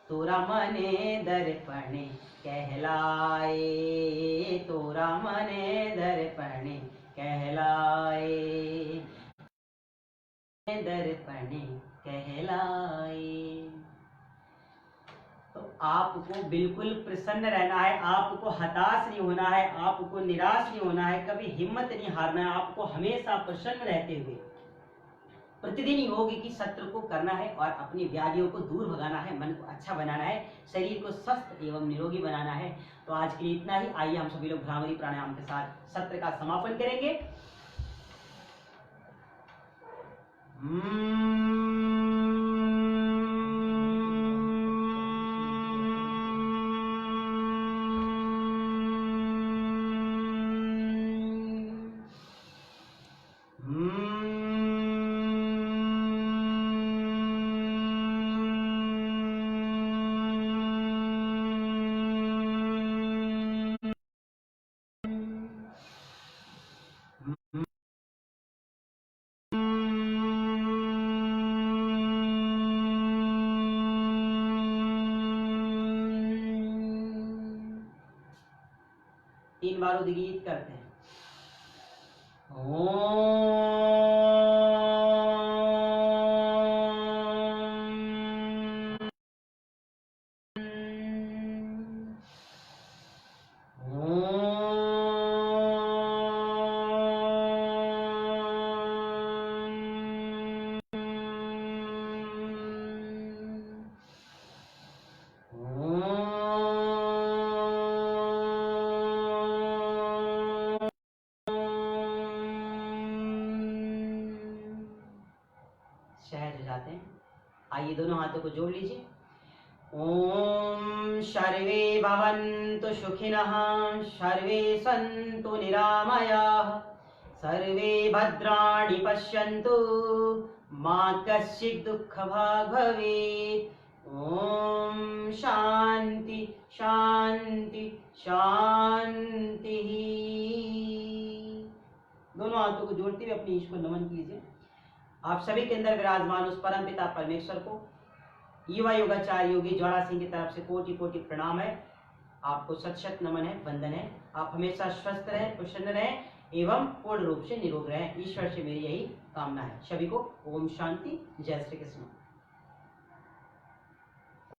तोरा मने दर्पणे कहलाए, तोरा मने दर्पणे कहलाए, दर्पणे कहलाए। तो आपको बिल्कुल प्रसन्न रहना है, आपको हताश नहीं होना है, आपको निराश नहीं होना है, कभी हिम्मत नहीं हारना है, आपको हमेशा प्रसन्न रहते हुए प्रतिदिन योग की सत्र को करना है और अपनी व्याधियों को दूर भगाना है, मन को अच्छा बनाना है, शरीर को स्वस्थ एवं निरोगी बनाना है। तो आज के लिए इतना ही। आइए हम सभी लोग भ्रामरी प्राणायाम के साथ सत्र का समापन करेंगे। तीन बार उद्गीत करते हैं। सहज हो जाते हैं। आइए दोनों हाथों को जोड़ लीजिए। ओम सर्वे भवन्तु सुखिनः, सर्वे सन्तु निरामयाः, सर्वे भद्राणि पश्यन्तु, मा कश्चित् दुःखभाग् भवेत्। ओम शांति शांति शांति। दोनों हाथों को जोड़ते हुए अपने ईश को नमन कीजिए। आप सभी के अंदर विराजमान उस परम पिता परमेश्वर को युवा योगाचार्य योगी ज्वाला सिंह की तरफ से कोटि कोटि प्रणाम है। आपको सत सत नमन है, वंदन है। आप हमेशा स्वस्थ रहें, प्रसन्न रहें एवं पूर्ण रूप से निरोग रहें। ईश्वर से मेरी यही कामना है। सभी को ओम शांति। जय श्री कृष्ण।